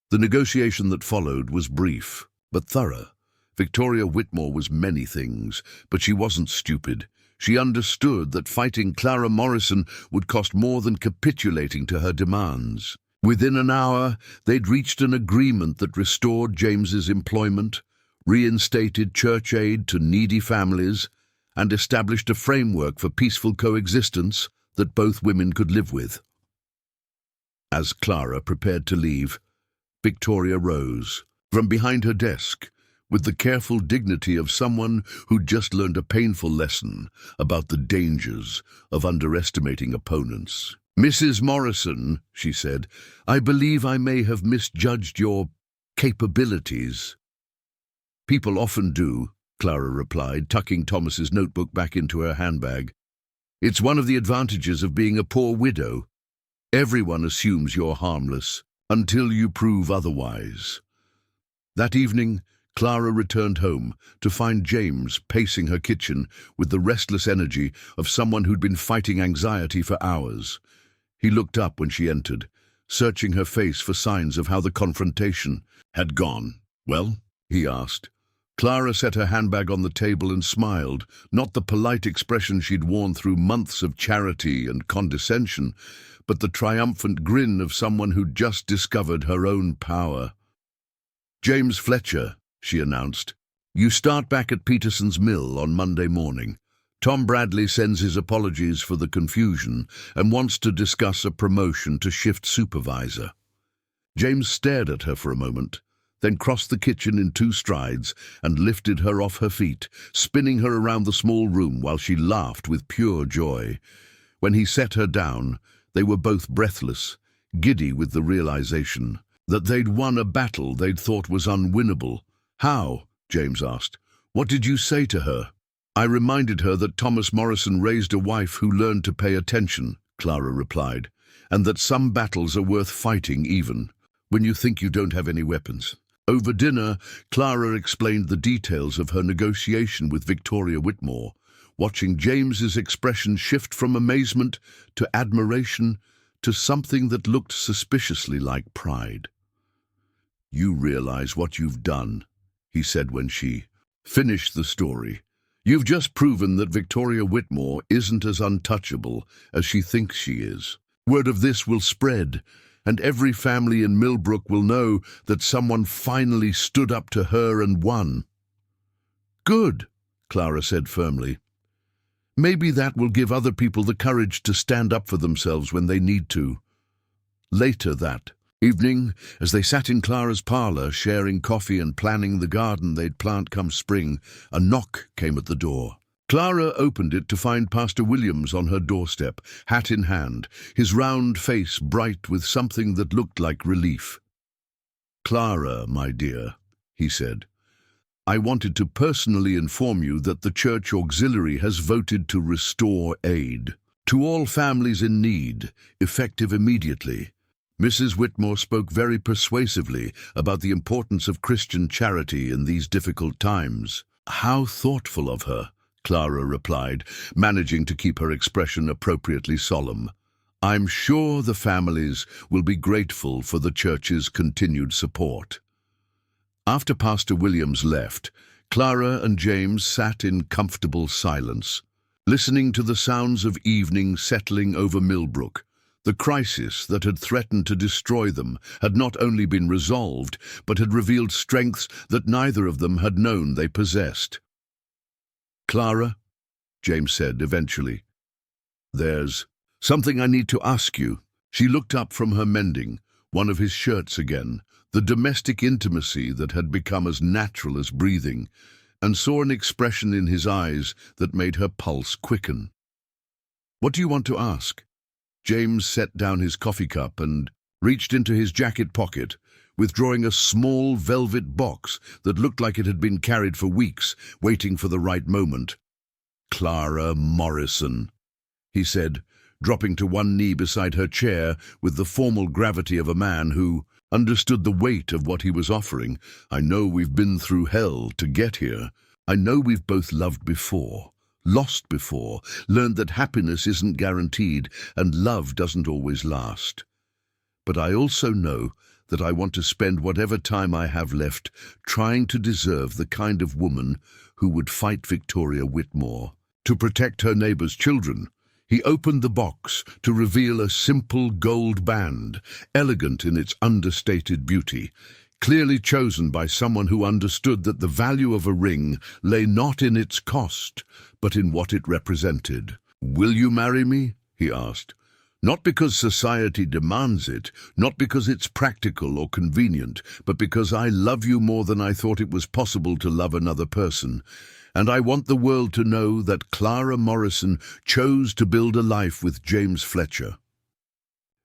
The negotiation that followed was brief, but thorough. Victoria Whitmore was many things, but she wasn't stupid. She understood that fighting Clara Morrison would cost more than capitulating to her demands. Within an hour, they'd reached an agreement that restored James's employment, reinstated church aid to needy families, and established a framework for peaceful coexistence that both women could live with. As Clara prepared to leave, Victoria rose from behind her desk with the careful dignity of someone who'd just learned a painful lesson about the dangers of underestimating opponents. Mrs. Morrison, she said, I believe I may have misjudged your capabilities. People often do, Clara replied, tucking Thomas's notebook back into her handbag. It's one of the advantages of being a poor widow. Everyone assumes you're harmless until you prove otherwise. That evening, Clara returned home to find James pacing her kitchen with the restless energy of someone who'd been fighting anxiety for hours. He looked up when she entered, searching her face for signs of how the confrontation had gone. "Well?" he asked. Clara set her handbag on the table and smiled, not the polite expression she'd worn through months of charity and condescension, but the triumphant grin of someone who'd just discovered her own power. "James Fletcher," she announced. "You start back at Peterson's Mill on Monday morning. Tom Bradley sends his apologies for the confusion and wants to discuss a promotion to shift supervisor." James stared at her for a moment, then crossed the kitchen in 2 strides and lifted her off her feet, spinning her around the small room while she laughed with pure joy. When he set her down, they were both breathless, giddy with the realization that they'd won a battle they'd thought was unwinnable. "How?" James asked. "What did you say to her?" "I reminded her that Thomas Morrison raised a wife who learned to pay attention," Clara replied, "and that some battles are worth fighting even when you think you don't have any weapons." Over dinner, Clara explained the details of her negotiation with Victoria Whitmore, watching James's expression shift from amazement to admiration to something that looked suspiciously like pride. "You realize what you've done," he said when she finished the story. "You've just proven that Victoria Whitmore isn't as untouchable as she thinks she is. Word of this will spread, and every family in Millbrook will know that someone finally stood up to her and won." "Good," Clara said firmly. "Maybe that will give other people the courage to stand up for themselves when they need to." Later that evening, as they sat in Clara's parlour, sharing coffee and planning the garden they'd plant come spring, a knock came at the door. Clara opened it to find Pastor Williams on her doorstep, hat in hand, his round face bright with something that looked like relief. "Clara, my dear," he said, "I wanted to personally inform you that the church auxiliary has voted to restore aid to all families in need, effective immediately." Mrs. Whitmore spoke very persuasively about the importance of Christian charity in these difficult times. "How thoughtful of her," Clara replied, managing to keep her expression appropriately solemn. "I'm sure the families will be grateful for the church's continued support." After Pastor Williams left, Clara and James sat in comfortable silence, listening to the sounds of evening settling over Millbrook. The crisis that had threatened to destroy them had not only been resolved, but had revealed strengths that neither of them had known they possessed. "Clara," James said eventually, "there's something I need to ask you." She looked up from her mending, one of his shirts again, the domestic intimacy that had become as natural as breathing, and saw an expression in his eyes that made her pulse quicken. "What do you want to ask?" James set down his coffee cup and reached into his jacket pocket, withdrawing a small velvet box that looked like it had been carried for weeks, waiting for the right moment. "Clara Morrison," he said, dropping to one knee beside her chair with the formal gravity of a man who understood the weight of what he was offering. "I know we've been through hell to get here. I know we've both loved before, lost before, learned that happiness isn't guaranteed and love doesn't always last. But I also know that I want to spend whatever time I have left trying to deserve the kind of woman who would fight Victoria Whitmore to protect her neighbor's children." He opened the box to reveal a simple gold band, elegant in its understated beauty, clearly chosen by someone who understood that the value of a ring lay not in its cost, but in what it represented. "Will you marry me?" he asked. "Not because society demands it, not because it's practical or convenient, but because I love you more than I thought it was possible to love another person. And I want the world to know that Clara Morrison chose to build a life with James Fletcher."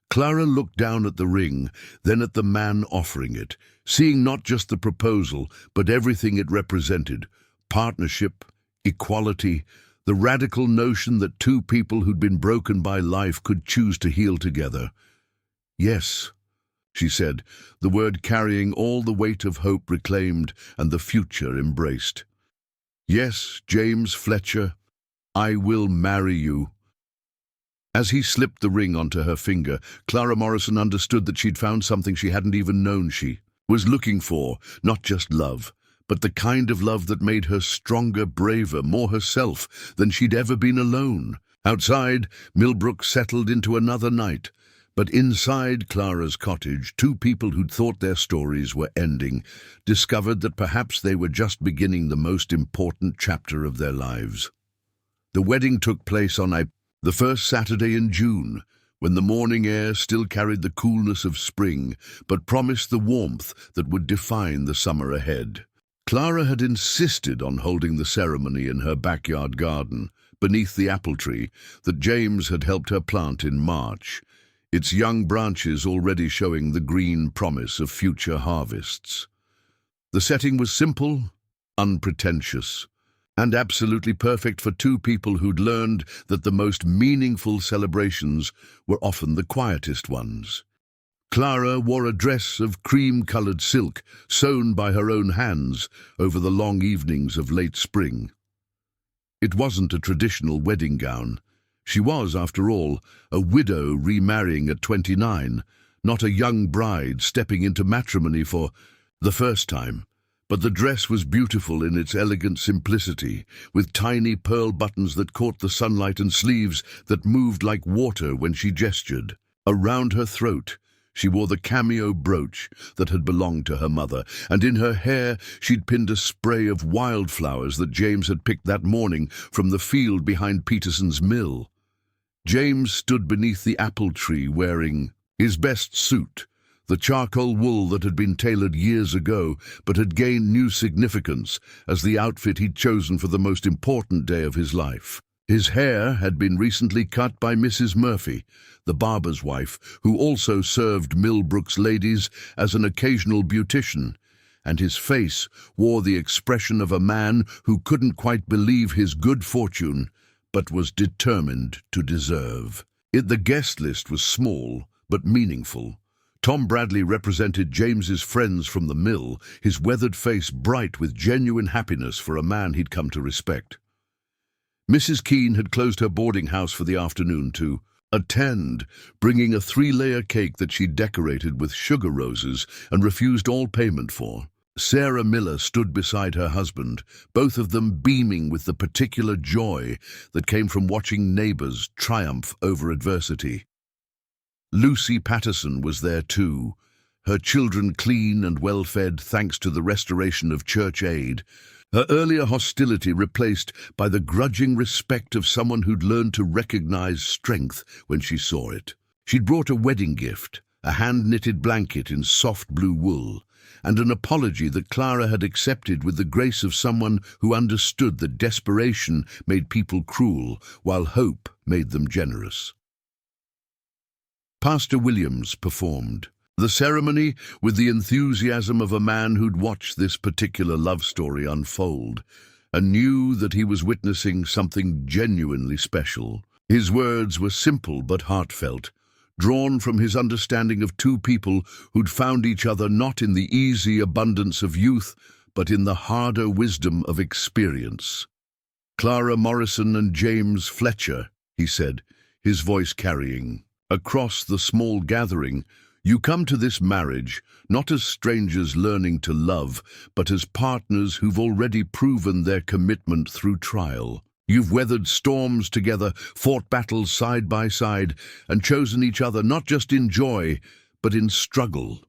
Clara looked down at the ring, then at the man offering it, seeing not just the proposal, but everything it represented: partnership, equality, the radical notion that two people who'd been broken by life could choose to heal together. "Yes," she said, the word carrying all the weight of hope reclaimed and the future embraced. "Yes, James Fletcher, I will marry you." As he slipped the ring onto her finger, Clara Morrison understood that she'd found something she hadn't even known she was looking for, not just love, but the kind of love that made her stronger, braver, more herself than she'd ever been alone. Outside, Millbrook settled into another night, but inside Clara's cottage, two people who'd thought their stories were ending discovered that perhaps they were just beginning the most important chapter of their lives. The wedding took place on the first Saturday in June, when the morning air still carried the coolness of spring, but promised the warmth that would define the summer ahead. Clara had insisted on holding the ceremony in her backyard garden, beneath the apple tree that James had helped her plant in March, its young branches already showing the green promise of future harvests. The setting was simple, unpretentious, and absolutely perfect for two people who'd learned that the most meaningful celebrations were often the quietest ones. Clara wore a dress of cream-colored silk sewn by her own hands over the long evenings of late spring. It wasn't a traditional wedding gown. She was, after all, a widow remarrying at 29, not a young bride stepping into matrimony for the first time. But the dress was beautiful in its elegant simplicity, with tiny pearl buttons that caught the sunlight and sleeves that moved like water when she gestured. Around her throat, she wore the cameo brooch that had belonged to her mother, and in her hair she'd pinned a spray of wildflowers that James had picked that morning from the field behind Peterson's mill. James stood beneath the apple tree wearing his best suit, the charcoal wool that had been tailored years ago but had gained new significance as the outfit he'd chosen for the most important day of his life. His hair had been recently cut by Mrs. Murphy, the barber's wife, who also served Millbrook's ladies as an occasional beautician, and his face wore the expression of a man who couldn't quite believe his good fortune, but was determined to deserve. The guest list was small, but meaningful. Tom Bradley represented James's friends from the mill, his weathered face bright with genuine happiness for a man he'd come to respect. Mrs. Keene had closed her boarding house for the afternoon to attend, bringing a 3-layer cake that she'd decorated with sugar roses and refused all payment for. Sarah Miller stood beside her husband, both of them beaming with the particular joy that came from watching neighbors triumph over adversity. Lucy Patterson was there too, her children clean and well-fed thanks to the restoration of church aid, her earlier hostility replaced by the grudging respect of someone who'd learned to recognize strength when she saw it. She'd brought a wedding gift, a hand-knitted blanket in soft blue wool, and an apology that Clara had accepted with the grace of someone who understood that desperation made people cruel, while hope made them generous. Pastor Williams performed the ceremony with the enthusiasm of a man who'd watched this particular love story unfold and knew that he was witnessing something genuinely special. His words were simple but heartfelt, drawn from his understanding of two people who'd found each other not in the easy abundance of youth, but in the harder wisdom of experience. Clara Morrison and James Fletcher, he said, his voice carrying across the small gathering, you come to this marriage not as strangers learning to love, but as partners who've already proven their commitment through trial. You've weathered storms together, fought battles side by side, and chosen each other not just in joy, but in struggle.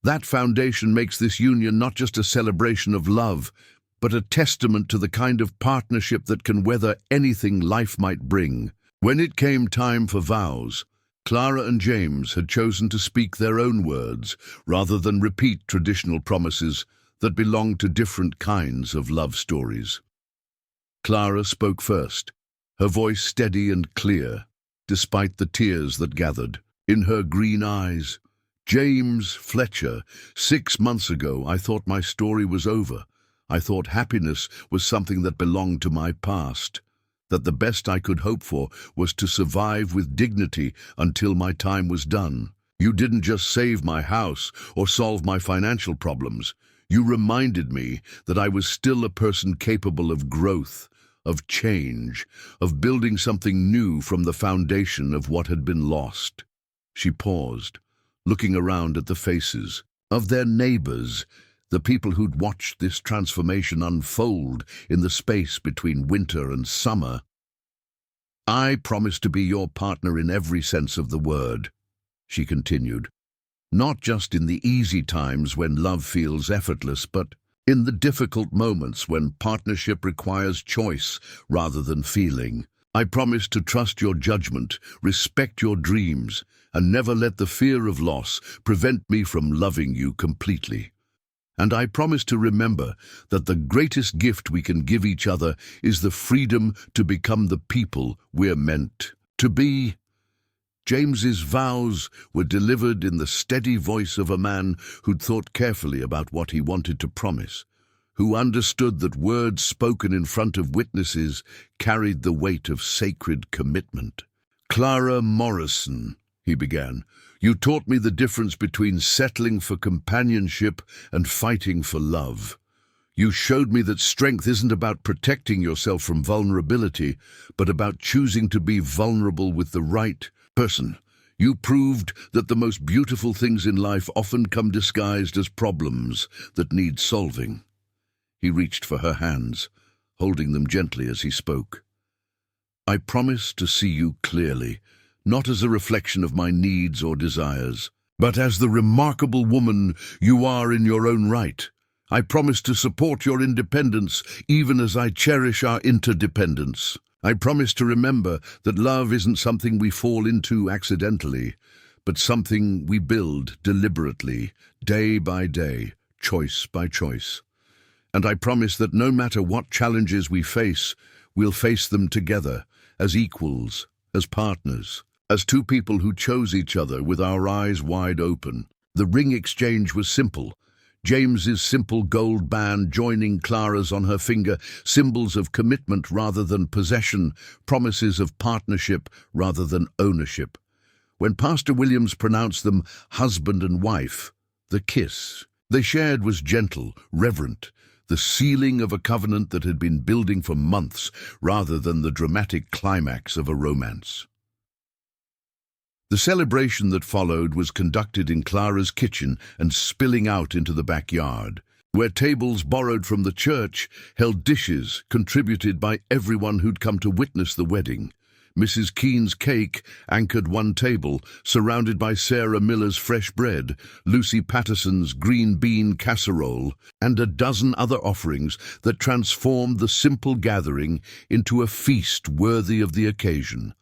That foundation makes this union not just a celebration of love, but a testament to the kind of partnership that can weather anything life might bring. When it came time for vows, Clara and James had chosen to speak their own words rather than repeat traditional promises that belonged to different kinds of love stories. Clara spoke first, her voice steady and clear, despite the tears that gathered in her green eyes. James Fletcher, 6 months ago I thought my story was over. I thought happiness was something that belonged to my past, that the best I could hope for was to survive with dignity until my time was done. You didn't just save my house or solve my financial problems. You reminded me that I was still a person capable of growth, of change, of building something new from the foundation of what had been lost. She paused, looking around at the faces of their neighbors, the people who'd watched this transformation unfold in the space between winter and summer. "I promise to be your partner in every sense of the word," she continued. "Not just in the easy times when love feels effortless, but in the difficult moments when partnership requires choice rather than feeling. I promise to trust your judgment, respect your dreams, and never let the fear of loss prevent me from loving you completely. And I promise to remember that the greatest gift we can give each other is the freedom to become the people we're meant to be." James's vows were delivered in the steady voice of a man who'd thought carefully about what he wanted to promise, who understood that words spoken in front of witnesses carried the weight of sacred commitment. "Clara Morrison," he began, "you taught me the difference between settling for companionship and fighting for love. You showed me that strength isn't about protecting yourself from vulnerability, but about choosing to be vulnerable with the right person. You proved that the most beautiful things in life often come disguised as problems that need solving." He reached for her hands, holding them gently as he spoke. "I promise to see you clearly, not as a reflection of my needs or desires, but as the remarkable woman you are in your own right. I promise to support your independence even as I cherish our interdependence. I promise to remember that love isn't something we fall into accidentally, but something we build deliberately, day by day, choice by choice. And I promise that no matter what challenges we face, we'll face them together, as equals, as partners, as two people who chose each other with our eyes wide open." The ring exchange was simple. James's simple gold band joining Clara's on her finger, symbols of commitment rather than possession, promises of partnership rather than ownership. When Pastor Williams pronounced them husband and wife, the kiss they shared was gentle, reverent, the sealing of a covenant that had been building for months rather than the dramatic climax of a romance. The celebration that followed was conducted in Clara's kitchen and spilling out into the backyard, where tables borrowed from the church held dishes contributed by everyone who'd come to witness the wedding. Mrs. Keene's cake anchored one table, surrounded by Sarah Miller's fresh bread, Lucy Patterson's green bean casserole, and a dozen other offerings that transformed the simple gathering into a feast worthy of the occasion.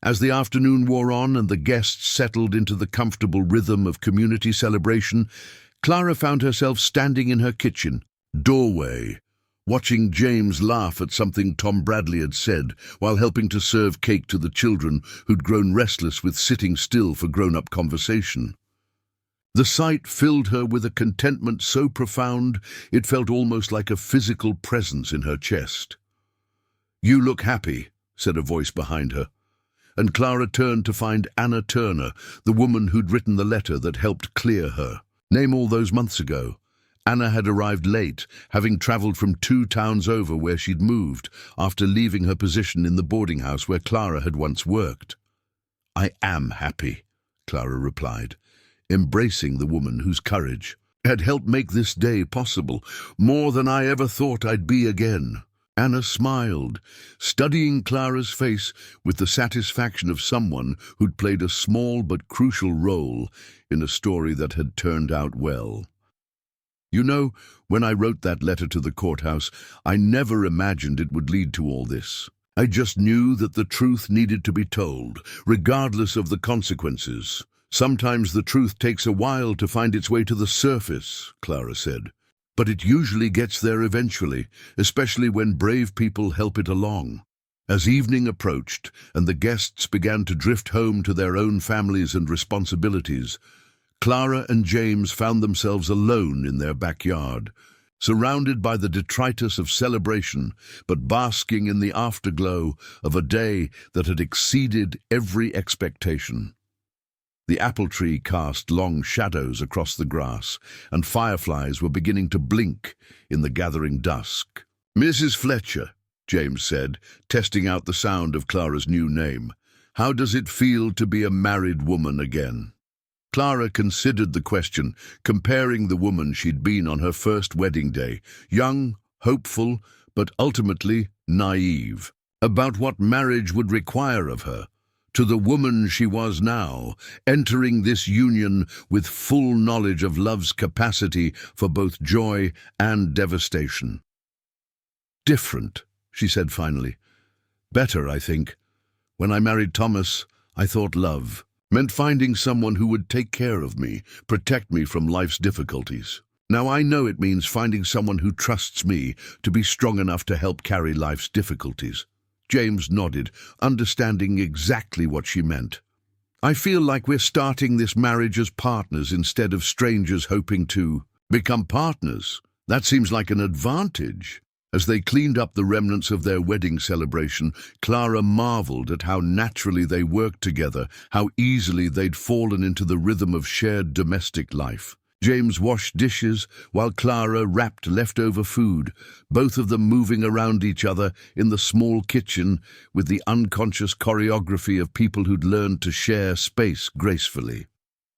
As the afternoon wore on and the guests settled into the comfortable rhythm of community celebration, Clara found herself standing in her kitchen doorway, watching James laugh at something Tom Bradley had said while helping to serve cake to the children who'd grown restless with sitting still for grown-up conversation. The sight filled her with a contentment so profound it felt almost like a physical presence in her chest. "You look happy," said a voice behind her, and Clara turned to find Anna Turner, the woman who'd written the letter that helped clear her name all those months ago. Anna had arrived late, having travelled from 2 towns over where she'd moved after leaving her position in the boarding house where Clara had once worked. "I am happy," Clara replied, embracing the woman whose courage had helped make this day possible, "more than I ever thought I'd be again." Anna smiled, studying Clara's face with the satisfaction of someone who'd played a small but crucial role in a story that had turned out well. "You know, when I wrote that letter to the courthouse, I never imagined it would lead to all this. I just knew that the truth needed to be told, regardless of the consequences. Sometimes the truth takes a while to find its way to the surface," Clara said. "But it usually gets there eventually, especially when brave people help it along." As evening approached and the guests began to drift home to their own families and responsibilities, Clara and James found themselves alone in their backyard, surrounded by the detritus of celebration, but basking in the afterglow of a day that had exceeded every expectation. The apple tree cast long shadows across the grass, and fireflies were beginning to blink in the gathering dusk. "Mrs. Fletcher," James said, testing out the sound of Clara's new name. "How does it feel to be a married woman again?" Clara considered the question, comparing the woman she'd been on her first wedding day, young, hopeful, but ultimately naive, about what marriage would require of her, to the woman she was now, entering this union with full knowledge of love's capacity for both joy and devastation. "Different," she said finally. "Better, I think. When I married Thomas, I thought love meant finding someone who would take care of me, protect me from life's difficulties. Now I know it means finding someone who trusts me to be strong enough to help carry life's difficulties." James nodded, understanding exactly what she meant. "I feel like we're starting this marriage as partners instead of strangers hoping to become partners. That seems like an advantage." As they cleaned up the remnants of their wedding celebration, Clara marveled at how naturally they worked together, how easily they'd fallen into the rhythm of shared domestic life. James washed dishes while Clara wrapped leftover food, both of them moving around each other in the small kitchen with the unconscious choreography of people who'd learned to share space gracefully.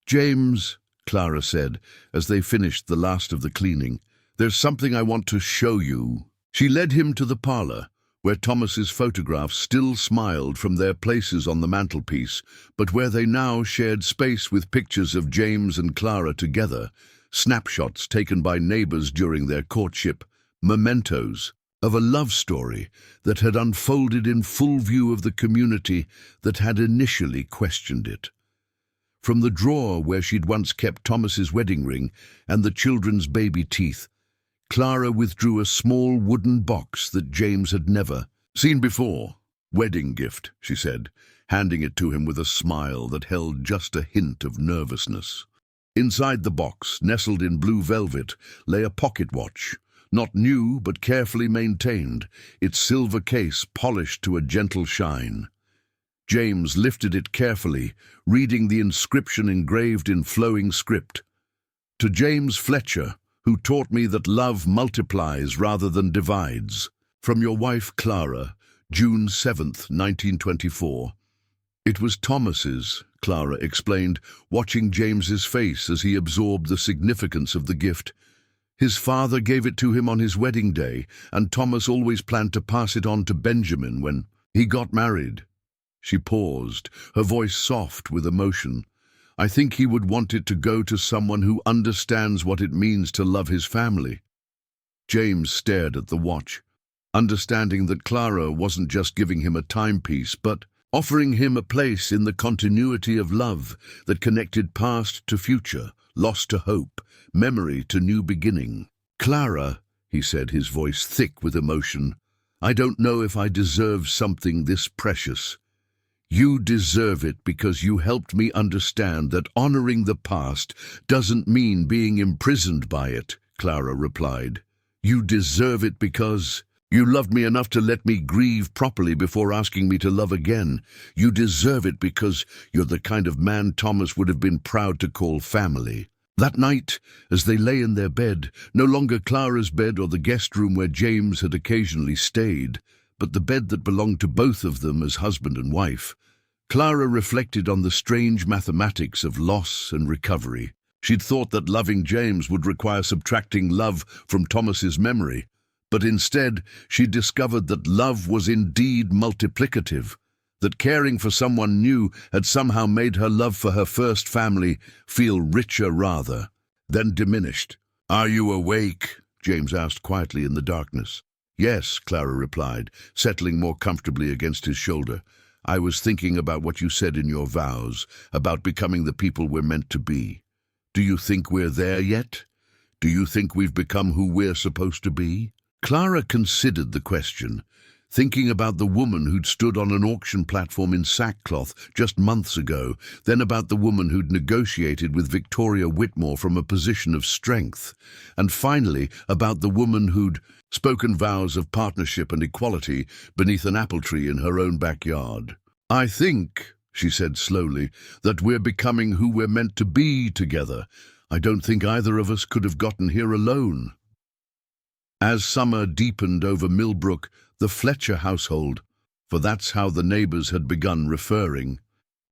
"James," Clara said, as they finished the last of the cleaning, "there's something I want to show you." She led him to the parlor, where Thomas's photographs still smiled from their places on the mantelpiece, but where they now shared space with pictures of James and Clara together, snapshots taken by neighbors during their courtship, mementos of a love story that had unfolded in full view of the community that had initially questioned it. From the drawer where she'd once kept Thomas's wedding ring and the children's baby teeth, Clara withdrew a small wooden box that James had never seen before. "Wedding gift," she said, handing it to him with a smile that held just a hint of nervousness. Inside the box, nestled in blue velvet, lay a pocket watch, not new but carefully maintained, its silver case polished to a gentle shine. James lifted it carefully, reading the inscription engraved in flowing script. "To James Fletcher, who taught me that love multiplies rather than divides. From your wife Clara, June 7th, 1924. It was Thomas's, Clara explained, watching James's face as he absorbed the significance of the gift. His father gave it to him on his wedding day, and Thomas always planned to pass it on to Benjamin when he got married." She paused, her voice soft with emotion. "I think he would want it to go to someone who understands what it means to love his family." James stared at the watch, understanding that Clara wasn't just giving him a timepiece, but offering him a place in the continuity of love that connected past to future, lost to hope, memory to new beginning. "Clara," he said, his voice thick with emotion, "I don't know if I deserve something this precious. You deserve it because you helped me understand that honoring the past doesn't mean being imprisoned by it," Clara replied. "You deserve it because you loved me enough to let me grieve properly before asking me to love again. You deserve it because you're the kind of man Thomas would have been proud to call family." That night, as they lay in their bed, no longer Clara's bed or the guest room where James had occasionally stayed, but the bed that belonged to both of them as husband and wife, Clara reflected on the strange mathematics of loss and recovery. She'd thought that loving James would require subtracting love from Thomas's memory, but instead she discovered that love was indeed multiplicative, that caring for someone new had somehow made her love for her first family feel richer rather than diminished. "Are you awake?" James asked quietly in the darkness. "Yes," Clara replied, settling more comfortably against his shoulder. "I was thinking about what you said in your vows, about becoming the people we're meant to be. Do you think we're there yet? Do you think we've become who we're supposed to be?" Clara considered the question, thinking about the woman who'd stood on an auction platform in sackcloth just months ago, then about the woman who'd negotiated with Victoria Whitmore from a position of strength, and finally about the woman who'd spoken vows of partnership and equality beneath an apple tree in her own backyard. "I think," she said slowly, "that we're becoming who we're meant to be together. I don't think either of us could have gotten here alone." As summer deepened over Millbrook, the Fletcher household, for that's how the neighbors had begun referring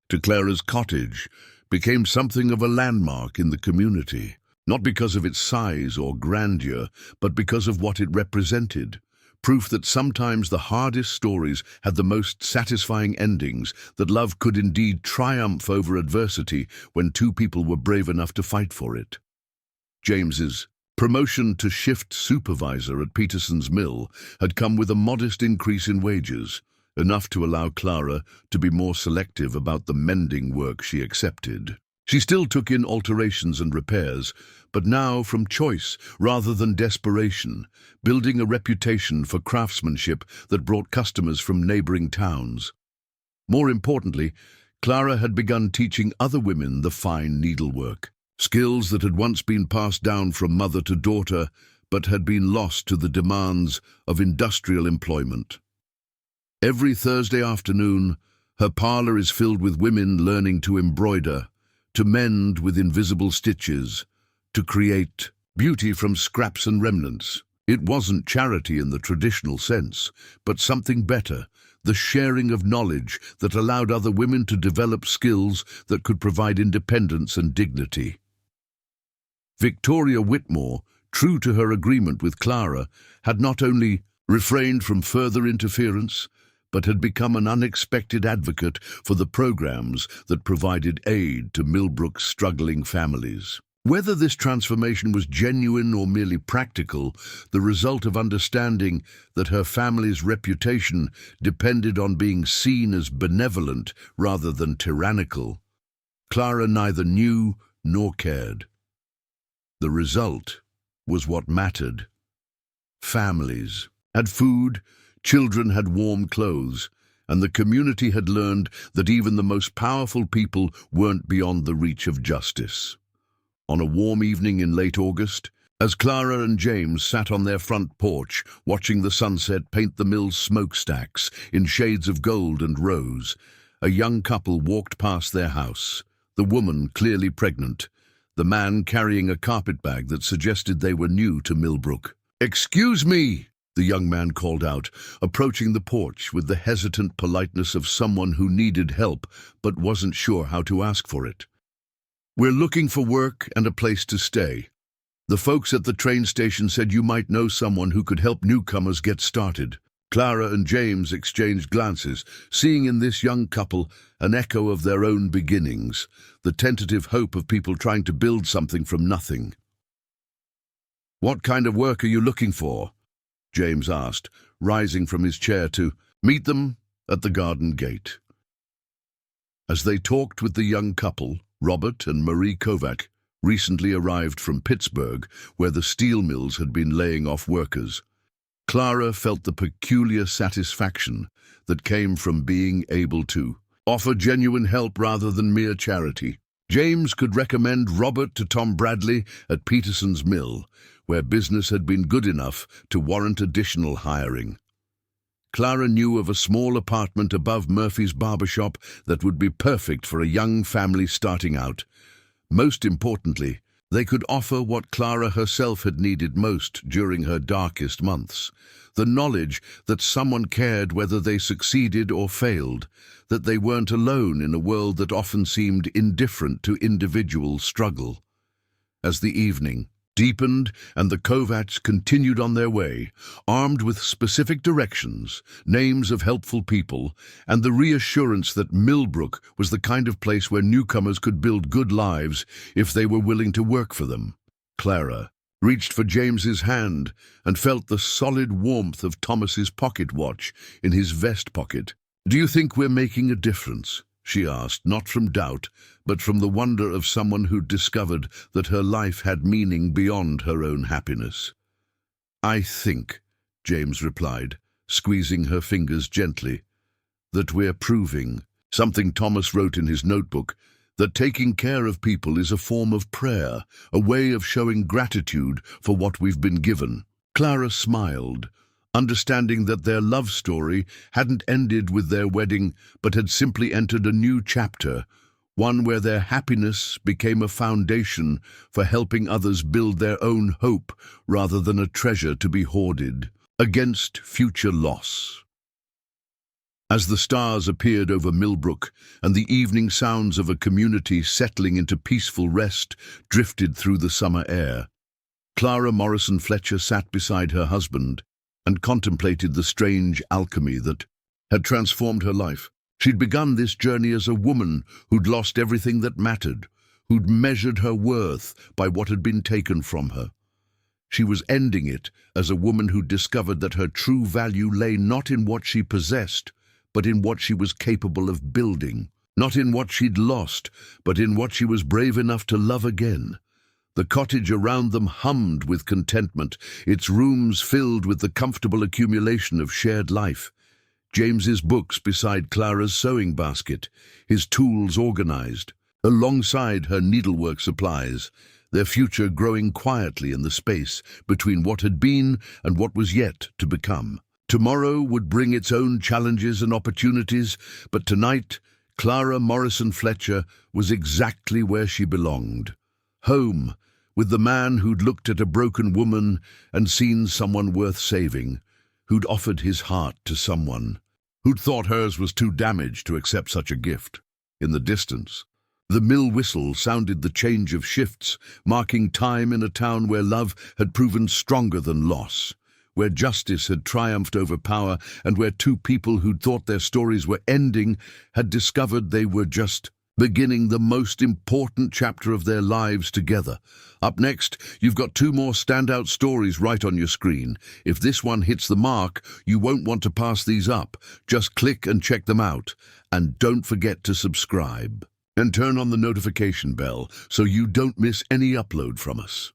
to Clara's cottage, became something of a landmark in the community, not because of its size or grandeur, but because of what it represented. Proof that sometimes the hardest stories had the most satisfying endings, that love could indeed triumph over adversity when two people were brave enough to fight for it. James's promotion to shift supervisor at Peterson's mill had come with a modest increase in wages, enough to allow Clara to be more selective about the mending work she accepted. She still took in alterations and repairs, but now from choice rather than desperation, building a reputation for craftsmanship that brought customers from neighboring towns. More importantly, Clara had begun teaching other women the fine needlework, skills that had once been passed down from mother to daughter, but had been lost to the demands of industrial employment. Every Thursday afternoon, her parlor is filled with women learning to embroider, to mend with invisible stitches, to create beauty from scraps and remnants. It wasn't charity in the traditional sense, but something better, the sharing of knowledge that allowed other women to develop skills that could provide independence and dignity. Victoria Whitmore, true to her agreement with Clara, had not only refrained from further interference, but had become an unexpected advocate for the programs that provided aid to Millbrook's struggling families. Whether this transformation was genuine or merely practical, the result of understanding that her family's reputation depended on being seen as benevolent rather than tyrannical, Clara neither knew nor cared. The result was what mattered. Families had food, children had warm clothes, and the community had learned that even the most powerful people weren't beyond the reach of justice. On a warm evening in late August, as Clara and James sat on their front porch watching the sunset paint the mill's smokestacks in shades of gold and rose, a young couple walked past their house, the woman clearly pregnant, the man carrying a carpetbag that suggested they were new to Millbrook. "Excuse me," the young man called out, approaching the porch with the hesitant politeness of someone who needed help but wasn't sure how to ask for it. "We're looking for work and a place to stay. The folks at the train station said you might know someone who could help newcomers get started." Clara and James exchanged glances, seeing in this young couple an echo of their own beginnings, the tentative hope of people trying to build something from nothing. "What kind of work are you looking for?" James asked, rising from his chair to meet them at the garden gate. As they talked with the young couple, Robert and Marie Kovac, recently arrived from Pittsburgh, where the steel mills had been laying off workers, Clara felt the peculiar satisfaction that came from being able to offer genuine help rather than mere charity. James could recommend Robert to Tom Bradley at Peterson's mill, where business had been good enough to warrant additional hiring. Clara knew of a small apartment above Murphy's barbershop that would be perfect for a young family starting out. Most importantly, they could offer what Clara herself had needed most during her darkest months, the knowledge that someone cared whether they succeeded or failed, that they weren't alone in a world that often seemed indifferent to individual struggle. As the evening deepened and the Kovacs continued on their way, armed with specific directions, names of helpful people, and the reassurance that Millbrook was the kind of place where newcomers could build good lives if they were willing to work for them, Clara reached for James's hand and felt the solid warmth of Thomas's pocket watch in his vest pocket. "Do you think we're making a difference?" she asked, not from doubt, but from the wonder of someone who'd discovered that her life had meaning beyond her own happiness. "I think," James replied, squeezing her fingers gently, "that we're proving something Thomas wrote in his notebook, that taking care of people is a form of prayer, a way of showing gratitude for what we've been given." Clara smiled, understanding that their love story hadn't ended with their wedding, but had simply entered a new chapter, one where their happiness became a foundation for helping others build their own hope rather than a treasure to be hoarded against future loss. As the stars appeared over Millbrook and the evening sounds of a community settling into peaceful rest drifted through the summer air, Clara Morrison Fletcher sat beside her husband and contemplated the strange alchemy that had transformed her life. She'd begun this journey as a woman who'd lost everything that mattered, who'd measured her worth by what had been taken from her. She was ending it as a woman who'd discovered that her true value lay not in what she possessed, but in what she was capable of building, not in what she'd lost, but in what she was brave enough to love again. The cottage around them hummed with contentment, its rooms filled with the comfortable accumulation of shared life. James's books beside Clara's sewing basket, his tools organized, alongside her needlework supplies, their future growing quietly in the space between what had been and what was yet to become. Tomorrow would bring its own challenges and opportunities, but tonight, Clara Morrison Fletcher was exactly where she belonged. Home, with the man who'd looked at a broken woman and seen someone worth saving, who'd offered his heart to someone, who'd thought hers was too damaged to accept such a gift. In the distance, the mill whistle sounded the change of shifts, marking time in a town where love had proven stronger than loss, where justice had triumphed over power, and where two people who'd thought their stories were ending had discovered they were just beginning the most important chapter of their lives together. Up next, you've got two more standout stories right on your screen. If this one hits the mark, you won't want to pass these up. Just click and check them out. And don't forget to subscribe. And turn on the notification bell so you don't miss any upload from us.